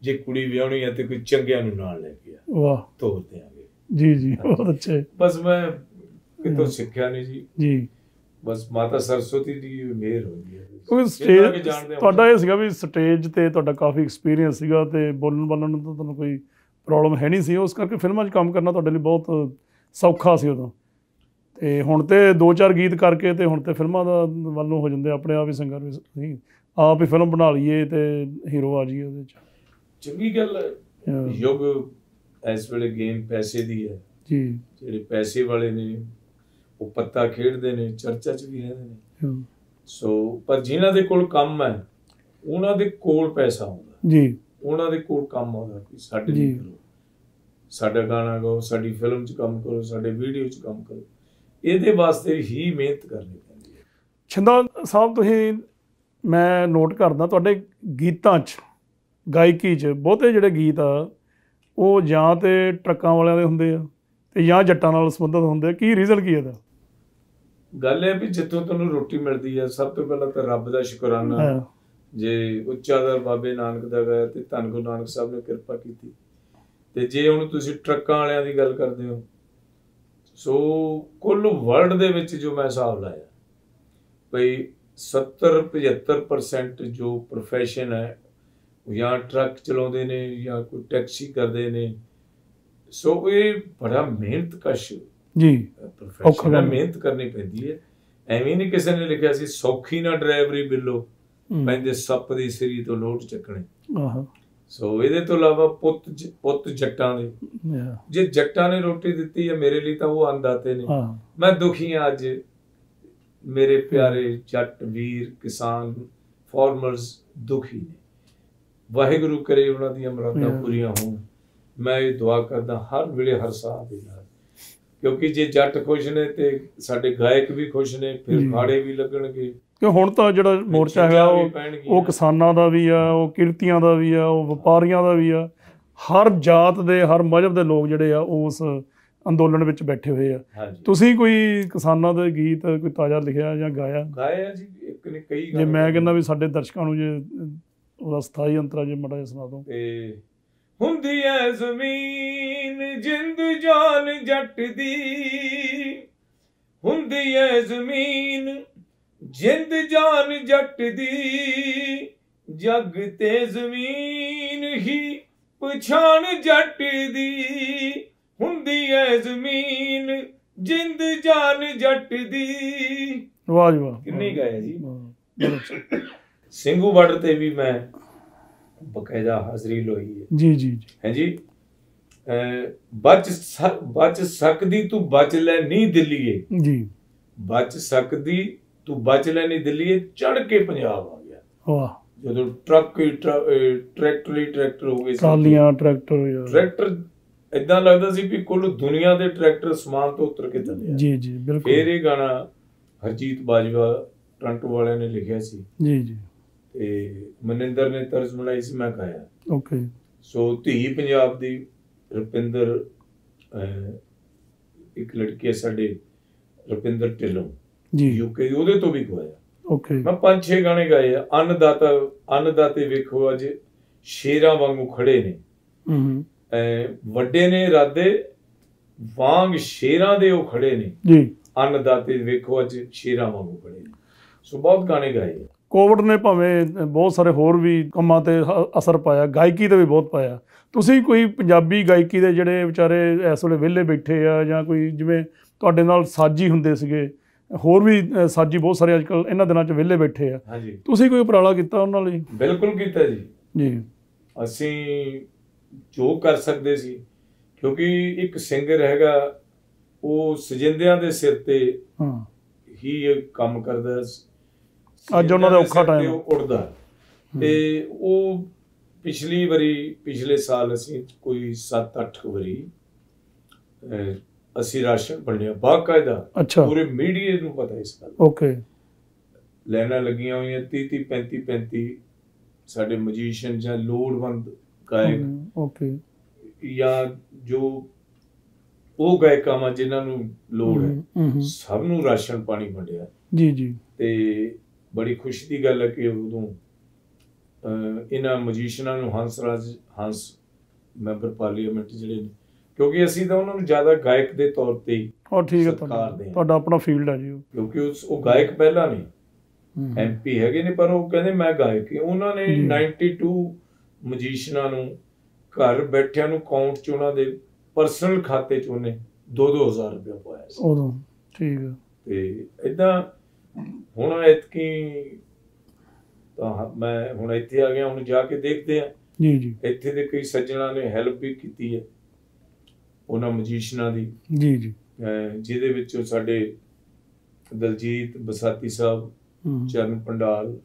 ਜੇ ਕੁੜੀ ਵਿਆਹਣੀ ਹੈ ਤੇ ਕੋਈ ਚੰਗਿਆਂ ਨੂੰ ਨਾਲ ਲੈ ਕੇ ਆ, ਵਾਹ, ਤੋਰ ਦਿਆਂਗੇ। ਜੀ ਜੀ, ਬਹੁਤ ਅੱਛੇ। ਬਸ ਮੈਂ ਕਿਤੋਂ ਸਿੱਖਿਆ ਨਹੀਂ ਜੀ, ਜੀ। ਬਸ ਮਾਤਾ ਸਰਸਵਤੀ ਦੀ ਮਿਹਰ ਹੋਈ ਹੈ। ਕਿਉਂਕਿ ਸਟੇਜ ਤੁਹਾਡਾ ਇਹ ਸੀਗਾ ਵੀ ਸਟੇਜ ਤੇ ਤੁਹਾਡਾ ਕਾਫੀ ਐਕਸਪੀਰੀਅੰਸ ਸੀਗਾ ਤੇ ਬੋਲਣ ਬਾਲਣ ਨੂੰ ਤਾਂ ਤੁਹਾਨੂੰ ਕੋਈ ਪ੍ਰੋਬਲਮ ਹੈ ਨਹੀਂ ਸੀ, ਉਸ ਕਰਕੇ ਫਿਲਮਾਂ 'ਚ ਕੰਮ ਕਰਨਾ ਤੁਹਾਡੇ ਲਈ ਬਹੁਤ ਸੌਖਾ ਸੀ ਉਦੋਂ। ਤੇ ਹੁਣ ਤੇ 2-4 ਗੀਤ ਕਰਕੇ ਤੇ ਹੁਣ ਤੇ ਫਿਲਮਾਂ ਦਾ ਵੱਲ ਨੂੰ ਹੋ ਜਾਂਦੇ, ਆਪਣੇ ਆਪ ਹੀ ਸਿੰਗਰ ਵੀ ਸੀ, ਆਪ ਹੀ ਫਿਲਮ ਬਣਾ ਲਈਏ ਤੇ ਹੀਰੋ ਆ ਜਾਈਏ ਉਹਦੇ 'ਚ। ਚੰਗੀ ਗੱਲ ਹੈ। ਯੁੱਗ ਇਸ ਵੇਲੇ ਗੇਮ ਪੈਸੇ ਦੀ ਹੈ ਜੀ। ਜਿਹੜੇ ਪੈਸੇ ਵਾਲੇ ਨੇ ਉਹ ਪੱਤਾ ਖੇਡਦੇ ਨੇ, ਚਰਚਾ 'ਚ ਵੀ ਰਹਿੰਦੇ ਨੇ। ਸੋ ਪਰ ਜਿਨ੍ਹਾਂ ਦੇ ਕੋਲ ਕੰਮ ਹੈ ਉਹਨਾਂ ਦੇ ਕੋਲ ਪੈਸਾ ਆਉਂਦਾ ਜੀ, ਉਹਨਾਂ ਦੇ ਕੋਲ ਕੰਮ ਆਉਂਦਾ। ਕੋਈ ਸਾਡੇ ਲਈ ਕਰੋ, ਸਾਡਾ ਗਾਣਾ ਗਾਓ, ਸਾਡੀ ਫਿਲਮ 'ਚ ਕੰਮ ਕਰੋ, ਸਾਡੇ ਵੀਡੀਓ 'ਚ ਕੰਮ ਕਰੋ, ਇਹਦੇ ਵਾਸਤੇ ਹੀ ਮਿਹਨਤ ਕਰਨੀ ਪੈਂਦੀ ਹੈ। ਛਿੰਦਾ ਸਾਹਿਬ, ਤੁਸੀਂ, ਮੈਂ ਨੋਟ ਕਰਦਾ ਤੁਹਾਡੇ ਗੀਤਾਂ 'ਚ, ਗਾਇਕੀ 'ਚ ਬਹੁਤੇ ਜਿਹੜੇ ਗੀਤ ਆ ਉਹ ਜਾਂ ਤੇ ਟਰੱਕਾਂ ਵਾਲਿਆਂ ਦੇ ਹੁੰਦੇ ਆ ਤੇ ਜਾਂ ਜੱਟਾਂ ਨਾਲ ਸੰਬੰਧਿਤ ਹੁੰਦੇ ਆ। ਕੀ ਰੀਜ਼ਨ ਕੀ ਇਹਦਾ? ਗੱਲ ਹੈ ਵੀ ਜਿੱਥੋਂ ਤੁਹਾਨੂੰ ਰੋਟੀ ਮਿਲਦੀ ਹੈ, ਸਭ ਤੋਂ ਪਹਿਲਾਂ ਤਾਂ ਰੱਬ ਦਾ ਸ਼ੁਕਰਾਨਾ। ਜੇ ਉੱਚਾ ਦਰ ਬਾਬੇ ਨਾਨਕ ਦਾ ਗਾਇਆ ਤੇ ਧੰਨ ਗੁਰੂ ਨਾਨਕ ਸਾਹਿਬ ਨੇ ਕਿਰਪਾ ਕੀਤੀ। ਤੇ ਜੇ ਹੁਣ ਤੁਸੀਂ ਟਰੱਕਾਂ ਵਾਲਿਆਂ ਦੀ ਗੱਲ ਕਰਦੇ ਹੋ, ਸੋ ਕੁੱਲ ਵਰਲਡ ਦੇ ਵਿੱਚ ਜੋ ਮੈਂ ਹਿਸਾਬ ਲਾਇਆ ਬਈ 70-75% ਜੋ ਪ੍ਰੋਫੈਸ਼ਨ ਹੈ, ਜਾਂ ਟਰੱਕ ਚਲਾਉਂਦੇ ਨੇ ਜਾਂ ਕੋਈ ਟੈਕਸੀ ਕਰਦੇ ਨੇ। ਸੋ ਇਹ ਬੜਾ ਮਿਹਨਤਕਸ਼ ਜੀ ਪ੍ਰੋਫੈਸ਼ਨ ਹੈ, ਮਿਹਨਤ ਕਰਨੀ ਪੈਂਦੀ ਹੈ। ਐਵੇਂ ਨਹੀਂ ਕਿਸੇ ਨੇ ਲਿਖਿਆ ਸੀ ਸੌਖੀ ਨਾ ਡਰਾਈਵਰੀ ਬਿੱਲੋ, ਪੈਂਦੇ ਸੱਪ ਦੀ ਸਿਰੀ ਤੋਂ ਲੋਟ ਚੱਕਣੇ। ਸੋ ਇਹਦੇ ਤੋਂ ਇਲਾਵਾ ਪੁੱਤ ਜੱਟਾਂ ਦੇ, ਜੇ ਜੱਟਾਂ ਨੇ ਰੋਟੀ ਦਿੱਤੀ ਹੈ ਮੇਰੇ ਲਈ ਤਾਂ ਉਹ ਅੰਨਦਾਤੇ ਨੇ। ਮੈਂ ਦੁਖੀ ਹਾਂ ਅੱਜ, ਮੇਰੇ ਪਿਆਰੇ ਜੱਟ ਵੀਰ ਕਿਸਾਨ ਫਾਰਮਰਸ ਦੁਖੀ ਨੇ। ਵਾਹਿਗੁਰੂ ਕਰੇ ਉਹਨਾਂ ਦੀਆਂ ਮੁਰਾਦਾਂ ਪੂਰੀਆਂ ਹੋਣ। ਮੈਂ ਇਹ ਦੁਆ ਕਰਦਾ ਹਰ ਵੇਲੇ ਹਰ ਸਾਹ ਦੇ ਨਾਲ, ਕਿਉਂਕਿ ਜੇ ਜੱਟ ਖੁਸ਼ ਨੇ ਤੇ ਸਾਡੇ ਗਾਇਕ ਵੀ ਖੁਸ਼ ਨੇ, ਫਿਰ ਖਾੜੇ ਵੀ ਲੱਗਣਗੇ। ਕਿ ਹੁਣ ਤਾਂ ਜਿਹੜਾ ਮੋਰਚਾ ਹੈਗਾ ਉਹ ਕਿਸਾਨਾਂ ਦਾ ਵੀ ਆ, ਉਹ ਕਿਰਤੀਆਂ ਦਾ ਵੀ ਆ, ਉਹ ਵਪਾਰੀਆਂ ਦਾ ਵੀ ਆ, ਹਰ ਜਾਤ ਦੇ ਹਰ ਮਜ਼ਹਬ ਦੇ ਲੋਕ ਜਿਹੜੇ ਆ ਉਸ ਅੰਦੋਲਨ ਵਿੱਚ ਬੈਠੇ ਹੋਏ ਆ। ਤੁਸੀਂ ਕੋਈ ਕਿਸਾਨਾਂ ਦੇ ਗੀਤ ਕੋਈ ਤਾਜ਼ਾ ਲਿਖਿਆ ਜਾਂ ਗਾਇਆ? ਗਾਇਆ ਜੀ, ਇੱਕ ਨੇ ਕਈ। ਜੇ ਮੈਂ ਕਹਿੰਦਾ ਵੀ ਸਾਡੇ ਦਰਸ਼ਕਾਂ ਨੂੰ ਜੇ ਉਹਦਾ ਸਥਾਈ ਅੰਤਰਾ ਜੇ ਮਾੜਾ ਜਿਹਾ ਸੁਣਾ ਦਿਓ। ਤੇ ਹੁੰਦੀ ਐ ਜ਼ਮੀਨ ਜਿੰਦ ਜਾਨ ਜੱਟ ਦੀ, ਹੁੰਦੀ ਐ ਜ਼ਮੀਨ ਜਿੰਦ ਜਾਨ ਜੱਟ ਦੀ, ਜੱਗ ਤੇ ਜ਼ਮੀਨ ਹੀ ਪਛਾਣ ਜੱਟ ਦੀ, ਹੁੰਦੀ ਐ ਜ਼ਮੀਨ ਜਿੰਦ ਜਾਨ ਜੱਟ ਦੀ। ਵਾਹ ਜੀ ਵਾਹ, ਕਿੰਨੀ ਗਾਇਆ ਜੀ। ਸਿੰਘੂ ਬਾਰਡਰ ਤੇ ਵੀ ਮੈਂ ਬਕਾਇਦਾ ਹਾਜ਼ਰੀ ਲੋਈ ਹੈ। ਜੀ ਜੀ ਹੈ ਜੀ। ਬਚ ਸਕਦੀ ਤੂੰ ਬਚ ਲੈ ਨੀ ਦਿੱਲੀਏ ਜੀ, ਬਚ ਸਕਦੀ ਤੂੰ ਬਚ ਲੈ ਨੀ ਦਿੱਲੀਏ, ਚੜ ਕੇ ਪੰਜਾਬ ਆ ਗਿਆ। ਵਾਹ, ਜਦੋਂ ਟਰੈਕਟਰ ਹੋ ਗਏ, ਟਰਾਲੀਆਂ, ਟਰੈਕਟਰ ਏਦਾਂ ਲੱਗਦਾ ਸੀ ਵੀ ਕੁੱਲ ਦੁਨੀਆ ਦੇ ਟਰੈਕਟਰ ਸਮਾਨ ਤੋਂ ਉਤਰ ਕੇ ਚੱਲੇ। ਜੀ ਜੀ ਬਿਲਕੁਲ। ਫਿਰ ਇਹ ਗਾਣਾ ਹਰਜੀਤ ਬਾਜਵਾ ਟੋਰਾਂਟੋ ਵਾਲਿਆਂ ਨੇ ਲਿਖਿਆ ਸੀ। ਜੀ ਜੀ। ਤੇ ਮਨਿੰਦਰ ਨੇ ਤਰਜ਼ ਬਣਾਈ ਸੀ, ਮੈਂ ਗਾਇਆ। ਓਕੇ। ਸੋ ਧੀ ਪੰਜਾਬ ਦੀ ਰੁਪਿੰਦਰ, ਇੱਕ ਲੜਕੀ ਹੈ ਸਾਡੇ ਰੁਪਿੰਦਰ ਢਿੱਲੋਂ ਜੀ, ਯੂਕੇ, ਉਹਦੇ ਤੋਂ ਵੀ ਗਵਾਇਆ। ਓਕੇ। ਮੈਂ 5-6 ਗਾਣੇ ਗਾਏ ਆ। ਅੰਨਦਾਤੇ ਵੇਖੋ ਅੱਜ ਸ਼ੇਰਾਂ ਵਾਂਗੂ ਖੜੇ ਨੇ, ਵੱਡੇ ਨੇ ਇਰਾਦੇ ਵਾਂਗ ਸ਼ੇਰਾਂ ਦੇ ਉਹ ਖੜੇ ਨੇ ਜੀ। ਅੰਨਦਾਤੇ ਵੇਖੋ ਅੱਜ ਸ਼ੇਰਾਂ ਵਾਂਗੂ ਖੜੇ ਨੇ। ਸੋ ਬਹੁਤ ਗਾਣੇ ਗਾਏ ਆ। ਕੋਵਿਡ ਨੇ ਭਾਵੇਂ ਬਹੁਤ ਸਾਰੇ ਹੋਰ ਵੀ ਕੰਮਾਂ ਤੇ ਅਸਰ ਪਾਇਆ, ਗਾਇਕੀ ਤੇ ਵੀ ਬਹੁਤ ਪਾਇਆ। ਤੁਸੀਂ ਕੋਈ ਪੰਜਾਬੀ ਗਾਇਕੀ ਦੇ ਜਿਹੜੇ ਵਿਚਾਰੇ ਇਸ ਵੇਲੇ ਵਿਹਲੇ ਬੈਠੇ ਆ, ਜਾਂ ਕੋਈ ਜਿਵੇਂ ਤੁਹਾਡੇ ਨਾਲ ਸਾਜੀ ਹੁੰਦੇ ਸੀਗੇ, ਹੋਰ ਵੀ ਸਾਜੀ ਬਹੁਤ ਸਾਰੇ ਅੱਜ ਕੱਲ੍ਹ ਇਹਨਾਂ ਦਿਨਾਂ 'ਚ ਵਿਹਲੇ ਬੈਠੇ ਆ, ਹਾਂਜੀ, ਤੁਸੀਂ ਕੋਈ ਉਪਰਾਲਾ ਕੀਤਾ ਉਹਨਾਂ ਲਈ? ਬਿਲਕੁਲ ਕੀਤਾ ਜੀ। ਜੀ, ਅਸੀਂ ਜੋ ਕਰ ਸਕਦੇ ਸੀ, ਕਿਉਂਕਿ ਇੱਕ ਸਿੰਗਰ ਹੈਗਾ ਉਹ ਸਜਿੰਦਿਆਂ ਦੇ ਸਿਰ ਤੇ ਹੀ ਇਹ ਕੰਮ ਕਰਦਾ। ਅੱਜ ਉਹਨਾਂ ਦਾ ਔਖਾ ਟਾਈਮ ਉੱਡਦਾ, ਤੇ ਉਹ ਪਿਛਲੇ ਸਾਲ ਅਸੀਂ ਕੋਈ 7-8 ਵਾਰੀ ਅਸੀਂ ਰਾਸ਼ਨ ਵੰਡਿਆ ਬਾਕਾਇਦਾ। ਅੱਛਾ। ਪੂਰੇ ਮੀਡੀਆ ਨੂੰ ਪਤਾ ਇਸ ਗੱਲ। ਓਕੇ। ਲਾਈਨਾਂ ਲੱਗੀਆਂ ਹੋਈਆਂ 30-30, 35-35 ਸਾਡੇ ਮਜੀਸ਼ੀਅਨ ਜਾਂ ਲੋੜਵੰਦ ਗਾਇਕ, ਓਕੇ, ਜਾਂ ਜੋ ਉਹ ਗਾਇਕਾਂ ਜਿਨ੍ਹਾਂ ਨੂੰ ਲੋੜ ਹੈ, ਸਭ ਨੂੰ ਰਾਸ਼ਨ ਪਾਣੀ ਵੰਡਿਆ। ਜੀ ਜੀ। ਤੇ ਬੜੀ ਖੁਸ਼ੀ ਦੀ ਗੱਲ ਹੈ ਕਿ ਉਦੋਂ ਇਹਨਾਂ ਮਜੀਸ਼ੀਅਨਾਂ ਨੂੰ ਹੰਸ ਮੈਂਬਰ ਪਾਰਲੀਮੈਂਟ ਜਿਹੜੇ ਨੇ, ਕਿਉਂਕਿ ਅਸੀਂ ਤਾਂ ਉਹਨਾਂ ਨੂੰ ਜ਼ਿਆਦਾ ਗਾਇਕ ਦੇ ਤੌਰ ਤੇ ਹੀ ਸਤਿਕਾਰ ਦੇ, ਤੁਹਾਡਾ ਆਪਣਾ ਫੀਲਡ ਹੈ ਜੀ, ਕਿਉਂਕਿ ਉਹ ਗਾਇਕ ਪਹਿਲਾਂ ਨੇ, MP ਹੈਗੇ ਨੇ, ਪਰ ਉਹ ਕਹਿੰਦੇ ਮੈਂ ਗਾਇਕ। ਉਹਨਾਂ ਨੇ 92 ਮਜੀਸ਼ੀਅਨਾਂ ਨੂੰ ਘਰ ਬੈਠਿਆਂ ਨੂੰ ਅਕਾਊਂਟ 'ਚ ਉਹਨਾਂ ਦੇ ਪਰਸਨਲ ਖਾਤੇ 'ਚ ਉਹਨੇ 2-2 ਹਜ਼ਾਰ ਰੁਪਇਆ ਪਾਇਆ ਸੀ ਉਦੋਂ। ਠੀਕ ਹੈ। ਤੇ ਏਦਾਂ ਹੁਣ ਐਤਕੀ ਤਾਂ ਮੈਂ ਹੁਣ ਇੱਥੇ ਆ ਗਿਆ, ਹੁਣ ਜਾ ਕੇ ਦੇਖਦੇ ਆ। ਜੀ ਜੀ। ਇੱਥੇ ਦੇ ਕਈ ਸੱਜਣਾਂ ਨੇ ਹੈਲਪ ਵੀ ਕੀਤੀ ਹੈ ਉਹਨਾਂ ਮਜੀਸ਼ੀਅਨਾਂ ਦੀ। ਜੀ ਜੀ। ਜਿਹਦੇ ਵਿੱਚੋਂ ਸਾਡੇ ਦਲਜੀਤ ਬਸਾਤੀ ਸਾਹਿਬ, ਚਰਨ ਪੰਡਾਲ,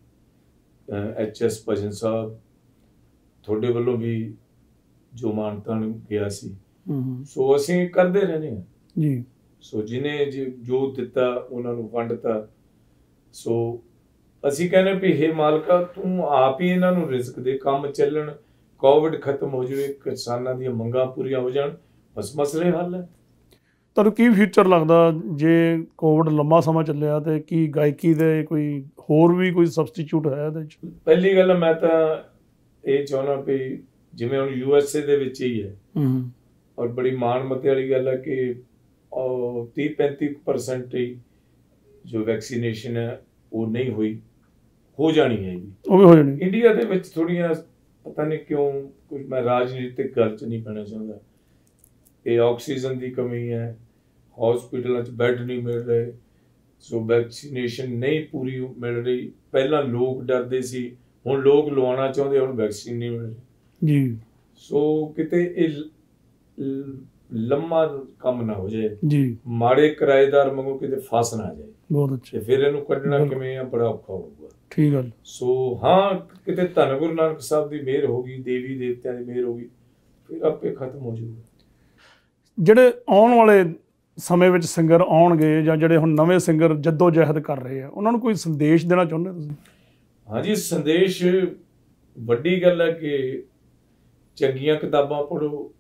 HS ਭਜਨ ਸਾਹਿਬ, ਤੁਹਾਡੇ ਵੱਲੋਂ ਵੀ ਜੋ ਮਾਨਤਾ ਗਿਆ ਸੀ। ਸੋ ਅਸੀਂ ਕਰਦੇ ਰਹਿੰਦੇ ਹਾਂ ਜੀ। ਸੋ ਜਿਹਨੇ ਜੋ ਦਿੱਤਾ ਉਹਨਾਂ ਨੂੰ ਵੰਡਤਾ। ਸੋ ਅਸੀਂ ਕਹਿੰਦੇ ਵੀ ਹੇ ਮਾਲਕਾ, ਤੂੰ ਆਪ ਹੀ ਇਹਨਾਂ ਨੂੰ ਰਿਜ਼ਕ ਦੇ, ਕੰਮ ਚੱਲਣ, ਕੋਵਿਡ ਖਤਮ ਹੋ ਜਾਵੇ, ਕਿਸਾਨਾਂ ਦੀਆਂ ਮੰਗਾਂ ਪੂਰੀਆਂ ਹੋ ਜਾਣ, ਬਸ ਮਸਲੇ ਹੱਲ ਹੈ। ਤੁਹਾਨੂੰ ਕੀ ਫਿਊਚਰ ਲੱਗਦਾ ਜੇ ਕੋਵਿਡ ਲੰਮਾ ਸਮਾਂ ਚੱਲਿਆ ਤੇ ਕੀ ਗਾਇਕੀ ਦੇ ਕੋਈ ਹੋਰ ਵੀ ਕੋਈ ਸਬਸਟੀਚਿਊਟ ਹੈ ਇਹਦੇ 'ਚ? ਪਹਿਲੀ ਗੱਲ ਮੈਂ ਤਾਂ ਇਹ ਚਾਹੁੰਦਾ ਵੀ ਜਿਵੇਂ ਹੁਣ USA ਦੇ ਵਿੱਚ ਹੀ ਹੈ, ਔਰ ਬੜੀ ਮਾਣ ਮੱਤੇ ਵਾਲੀ ਗੱਲ ਹੈ ਕਿ 30-35% ਹੀ ਜੋ ਵੈਕਸੀਨੇਸ਼ਨ ਹੈ ਉਹ ਨਹੀਂ ਹੋਈ, ਹੋ ਜਾਣੀ ਹੈ ਜੀ, ਉਹ ਵੀ ਹੋ ਜਾਣੀ। ਇੰਡੀਆ ਦੇ ਵਿੱਚ ਥੋੜ੍ਹੀਆਂ ਪਤਾ ਨਹੀਂ ਕਿਉਂ, ਕੁਝ ਮੈਂ ਰਾਜਨੀਤਿਕ ਗੱਲ 'ਚ ਨਹੀਂ ਪੈਣਾ ਚਾਹੁੰਦਾ, ਇਹ ਆਕਸੀਜਨ ਦੀ ਕਮੀ ਹੈ, ਹਸਪੀਟਲਾਂ 'ਚ ਬੈੱਡ ਨਹੀਂ ਮਿਲ ਰਹੇ, ਸੋ ਵੈਕਸੀਨੇਸ਼ਨ ਨਹੀਂ ਪੂਰੀ ਮਿਲ ਰਹੀ। ਪਹਿਲਾਂ ਲੋਕ ਡਰਦੇ ਸੀ, ਹੁਣ ਲੋਕ ਲਵਾਉਣਾ ਚਾਹੁੰਦੇ, ਹੁਣ ਵੈਕਸੀਨ ਨਹੀਂ ਮਿਲ ਰਹੀ ਜੀ। ਸੋ ਕਿਤੇ ਇਹ ਲੰਮਾ ਕੰਮ ਨਾ ਹੋ ਜਾਏ ਜੀ, ਮਾੜੇ ਕਿਰਾਏਦਾਰ ਵਾਂਗੂ ਕਿਤੇ ਫਸ ਨਾ ਜਾਏ। ਬਹੁਤ ਅੱਛਾ। ਫਿਰ ਇਹਨੂੰ ਕੱਢਣਾ ਕਿਵੇਂ ਆ, ਬੜਾ ਔਖਾ ਹੋਊਗਾ। ਠੀਕ ਗੱਲ। ਸੋ ਹਾਂ, ਕਿਤੇ ਧੰਨ ਗੁਰੂ ਨਾਨਕ ਸਾਹਿਬ ਦੀ ਮਿਹਰ ਹੋ ਗਈ, ਦੇਵੀ ਦੇਵਤਿਆਂ ਦੀ ਮਿਹਰ ਹੋ ਗਈ, ਫਿਰ ਆਪੇ ਖਤਮ ਹੋ ਜਾਊਗਾ। ਜਿਹੜੇ ਆਉਣ ਵਾਲੇ ਸਮੇਂ ਵਿੱਚ ਸਿੰਗਰ ਆਉਣਗੇ, ਜਾਂ ਜਿਹੜੇ ਹੁਣ ਨਵੇਂ ਸਿੰਗਰ ਜੱਦੋ ਜਹਿਦ ਕਰ ਰਹੇ ਆ, ਉਹਨਾਂ ਨੂੰ ਕੋਈ ਸੰਦੇਸ਼ ਦੇਣਾ ਚਾਹੁੰਦੇ ਤੁਸੀਂ? ਹਾਂਜੀ, ਸੰਦੇਸ਼ ਵੱਡੀ ਗੱਲ ਹੈ ਕਿ ਚੰਗੀਆਂ ਕਿਤਾਬਾਂ ਪੜ੍ਹੋ।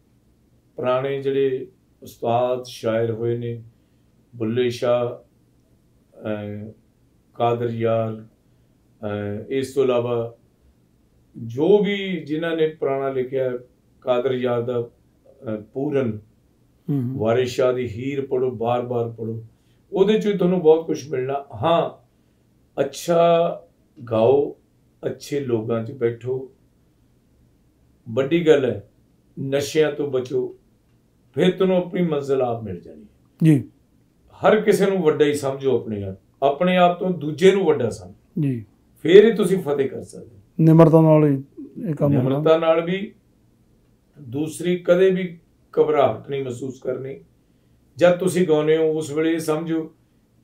ਪੁਰਾਣੇ ਜਿਹੜੇ ਉਸਤਾਦ ਸ਼ਾਇਰ ਹੋਏ ਨੇ, ਬੁੱਲੇ ਸ਼ਾਹ, ਕਾਦਰ ਯਾਰ, ਇਸ ਤੋਂ ਇਲਾਵਾ ਜੋ ਵੀ ਜਿਨ੍ਹਾਂ ਨੇ ਪੁਰਾਣਾ ਲਿਖਿਆ, ਕਾਦਰ ਯਾਰ ਦਾ ਪੂਰਨ, ਵਾਰਿਸ ਸ਼ਾਹ ਦੀ ਹੀਰ ਪੜ੍ਹੋ, ਬਾਰ-ਬਾਰ ਪੜ੍ਹੋ, ਉਹਦੇ 'ਚ ਤੁਹਾਨੂੰ ਬਹੁਤ ਕੁਛ ਮਿਲਣਾ। ਹਾਂ, ਅੱਛਾ ਗਾਓ, ਅੱਛੇ ਲੋਕਾਂ 'ਚ ਬੈਠੋ, ਵੱਡੀ ਗੱਲ ਹੈ ਨਸ਼ਿਆਂ ਤੋਂ ਬਚੋ, ਫਿਰ ਤੁਹਾਨੂੰ ਆਪਣੀ ਮੰਜ਼ਿਲ ਆਪ ਮਿਲ ਜਾਣੀ ਹੈ ਜੀ। ਹਰ ਕਿਸੇ ਨੂੰ ਵੱਡਾ ਹੀ ਸਮਝੋ, ਆਪਣੇ ਆਪ ਤੋਂ ਦੂਜੇ ਨੂੰ ਵੱਡਾ ਸਮਝੋ ਜੀ, ਫਿਰ ਹੀ ਤੁਸੀਂ ਫਤਿਹ ਕਰ ਸਕਦੇ। ਨਿਮਰਤਾ ਨਾਲ ਹੀ ਇਹ ਕੰਮ, ਨਿਮਰਤਾ ਨਾਲ ਵੀ। ਦੂਸਰੀ ਕਦੇ ਵੀ ਘਬਰਾਹਟ ਨਹੀਂ ਮਹਿਸੂਸ ਕਰਨੀ। ਜਦ ਤੁਸੀਂ ਗਾਉਂਦੇ ਹੋ ਉਸ ਵੇਲੇ ਸਮਝੋ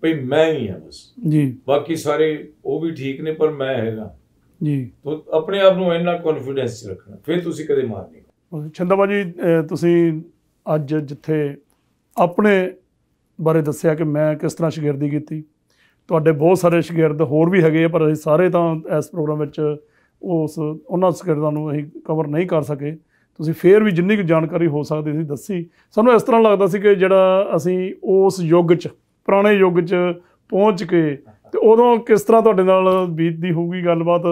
ਭਈ ਮੈਂ ਹੀ ਹਾਂ ਬਸ ਜੀ, ਬਾਕੀ ਸਾਰੇ ਉਹ ਵੀ ਠੀਕ ਨੇ ਪਰ ਮੈਂ ਹੈਗਾ ਜੀ। ਆਪਣੇ ਆਪ ਨੂੰ ਇੰਨਾ ਕੌਨਫੀਡੈਂਸ 'ਚ ਰੱਖਣਾ, ਫਿਰ ਤੁਸੀਂ ਕਦੇ ਮਾਰ ਨਹੀਂ। ਛਿੰਦਾ ਭਾਜੀ, ਤੁਸੀਂ ਅੱਜ ਜਿੱਥੇ ਆਪਣੇ ਬਾਰੇ ਦੱਸਿਆ ਕਿ ਮੈਂ ਕਿਸ ਤਰ੍ਹਾਂ ਸ਼ਾਗਿਰਦੀ ਕੀਤੀ, ਤੁਹਾਡੇ ਬਹੁਤ ਸਾਰੇ ਸ਼ਾਗਿਰਦ ਹੋਰ ਵੀ ਹੈਗੇ ਆ, ਪਰ ਅਸੀਂ ਸਾਰੇ ਤਾਂ ਇਸ ਪ੍ਰੋਗਰਾਮ ਵਿੱਚ ਉਹਨਾਂ ਸ਼ਾਗਿਰਦਾਂ ਨੂੰ ਅਸੀਂ ਕਵਰ ਨਹੀਂ ਕਰ ਸਕੇ। ਤੁਸੀਂ ਫੇਰ ਵੀ ਜਿੰਨੀ ਕੁ ਜਾਣਕਾਰੀ ਹੋ ਸਕਦੀ ਸੀ ਦੱਸੀ। ਸਾਨੂੰ ਇਸ ਤਰ੍ਹਾਂ ਲੱਗਦਾ ਸੀ ਕਿ ਜਿਹੜਾ ਅਸੀਂ ਉਸ ਯੁੱਗ 'ਚ, ਪੁਰਾਣੇ ਯੁੱਗ 'ਚ ਪਹੁੰਚ ਕੇ, ਤੇ ਉਦੋਂ ਕਿਸ ਤਰ੍ਹਾਂ ਤੁਹਾਡੇ ਨਾਲ ਬੀਤਦੀ ਹੋਊਗੀ ਗੱਲਬਾਤ,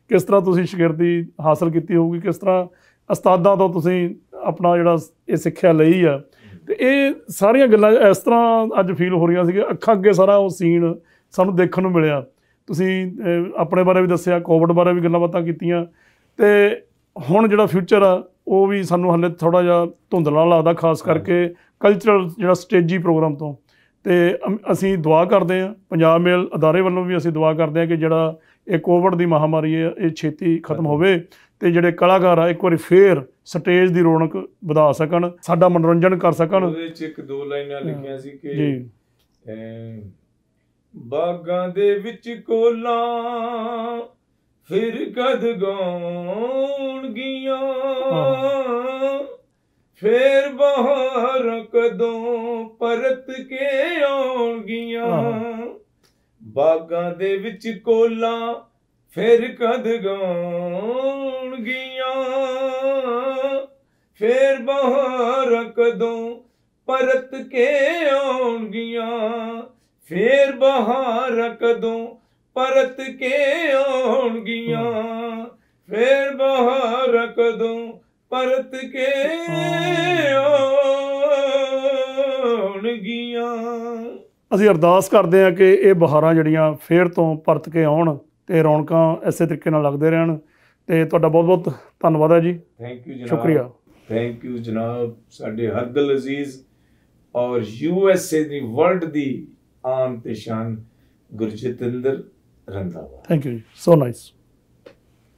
ਕਿਸ ਤਰ੍ਹਾਂ ਤੁਸੀਂ ਸ਼ਾਗਿਰਦੀ ਹਾਸਲ ਕੀਤੀ ਹੋਊਗੀ, ਕਿਸ ਤਰ੍ਹਾਂ ਉਸਤਾਦਾਂ ਤੋਂ ਤੁਸੀਂ ਆਪਣਾ ਜਿਹੜਾ ਇਹ ਸਿੱਖਿਆ ਲਈ ਆ। ਤੇ ਇਹ ਸਾਰੀਆਂ ਗੱਲਾਂ ਇਸ ਤਰ੍ਹਾਂ ਅੱਜ ਫੀਲ ਹੋ ਰਹੀਆਂ ਸੀ ਕਿ ਅੱਖਾਂ ਅੱਗੇ ਸਾਰਾ ਉਹ ਸੀਨ ਸਾਨੂੰ ਦੇਖਣ ਨੂੰ ਮਿਲਿਆ। ਤੁਸੀਂ ਆਪਣੇ ਬਾਰੇ ਵੀ ਦੱਸਿਆ, ਕੋਵਿਡ ਬਾਰੇ ਵੀ ਗੱਲਾਂ ਬਾਤਾਂ ਕੀਤੀਆਂ, ਤੇ ਹੁਣ ਜਿਹੜਾ ਫਿਊਚਰ ਆ ਉਹ ਵੀ ਸਾਨੂੰ ਹਾਲੇ ਥੋੜ੍ਹਾ ਜਿਹਾ ਧੁੰਦਲਾ ਲੱਗਦਾ, ਖਾਸ ਕਰਕੇ ਕਲਚਰਲ ਜਿਹੜਾ ਸਟੇਜੀ ਪ੍ਰੋਗਰਾਮ ਤੋਂ। ਤੇ ਅਸੀਂ ਦੁਆ ਕਰਦੇ ਹਾਂ, ਪੰਜਾਬ ਮੇਲ ਅਦਾਰੇ ਵੱਲੋਂ ਵੀ ਅਸੀਂ ਦੁਆ ਕਰਦੇ ਹਾਂ ਕਿ ਜਿਹੜਾ ਇਹ ਕੋਵਿਡ ਦੀ ਮਹਾਮਾਰੀ ਹੈ ਇਹ ਛੇਤੀ ਖਤਮ ਹੋਵੇ, ਤੇ ਜਿਹੜੇ ਕਲਾਕਾਰ ਆ ਇੱਕ ਵਾਰੀ ਫੇਰ ਸਟੇਜ ਦੀ ਰੌਣਕ ਵਧਾ ਸਕਣ, ਸਾਡਾ ਮਨੋਰੰਜਨ ਕਰ ਸਕਣ। ਉਹਦੇ 'ਚ ਇੱਕ ਦੋ ਲਾਈਨਾਂ ਲਿਖੀਆਂ ਸੀ ਕਿ ਬਾਗਾਂ ਦੇ ਵਿੱਚ ਕੋਲਾਂ ਫਿਰ ਕਦ ਗਾਉਣਗੀਆਂ, ਫੇਰ ਬਾਹਰ ਕਦੋਂ ਪਰਤ ਕੇ ਆਉਣਗੀਆਂ। ਬਾਗਾਂ ਦੇ ਵਿੱਚ ਕੋਲਾਂ ਫਿਰ ਕਦ ਗਾਉਣਗੀਆਂ, ਫੇਰ ਬਾਹਰ ਕਦੋਂ ਪਰਤ ਕੇ ਆਉਣਗੀਆਂ, ਫੇਰ ਬਾਹਰ ਕਦੋਂ ਪਰਤ ਕੇ ਆਉਣਗੀਆਂ, ਫੇਰ ਬਾਹਰ ਕਦੋਂ ਪਰਤ ਕੇ ਆਉਣਗੀਆਂ। ਅਸੀਂ ਅਰਦਾਸ ਕਰਦੇ ਹਾਂ ਕਿ ਇਹ ਬਹਾਰਾਂ ਜਿਹੜੀਆਂ ਫੇਰ ਤੋਂ ਪਰਤ ਕੇ ਆਉਣ ਤੇ ਰੌਣਕਾਂ ਇਸੇ ਤਰੀਕੇ ਨਾਲ ਲੱਗਦੇ ਰਹਿਣ। ਤੇ ਤੁਹਾਡਾ ਬਹੁਤ ਬਹੁਤ ਧੰਨਵਾਦ ਹੈ ਜੀ। ਥੈਂਕ ਯੂ ਜਨਾਬ, ਸ਼ੁਕਰੀਆ। ਥੈਂਕ ਯੂ ਜਨਾਬ। ਸਾਡੇ ਹਰਦਿਲ ਅਜ਼ੀਜ਼ ਔਰ USA ਦੀ ਵਰਲਡ ਦੀ ਆਨ ਤੇ ਸ਼ਾਨ ਗੁਰਜਿਤਿੰਦਰ ਰੰਧਾਵਾ। ਥੈਂਕ ਯੂ ਜੀ, ਸੋ ਨਾਈਸ।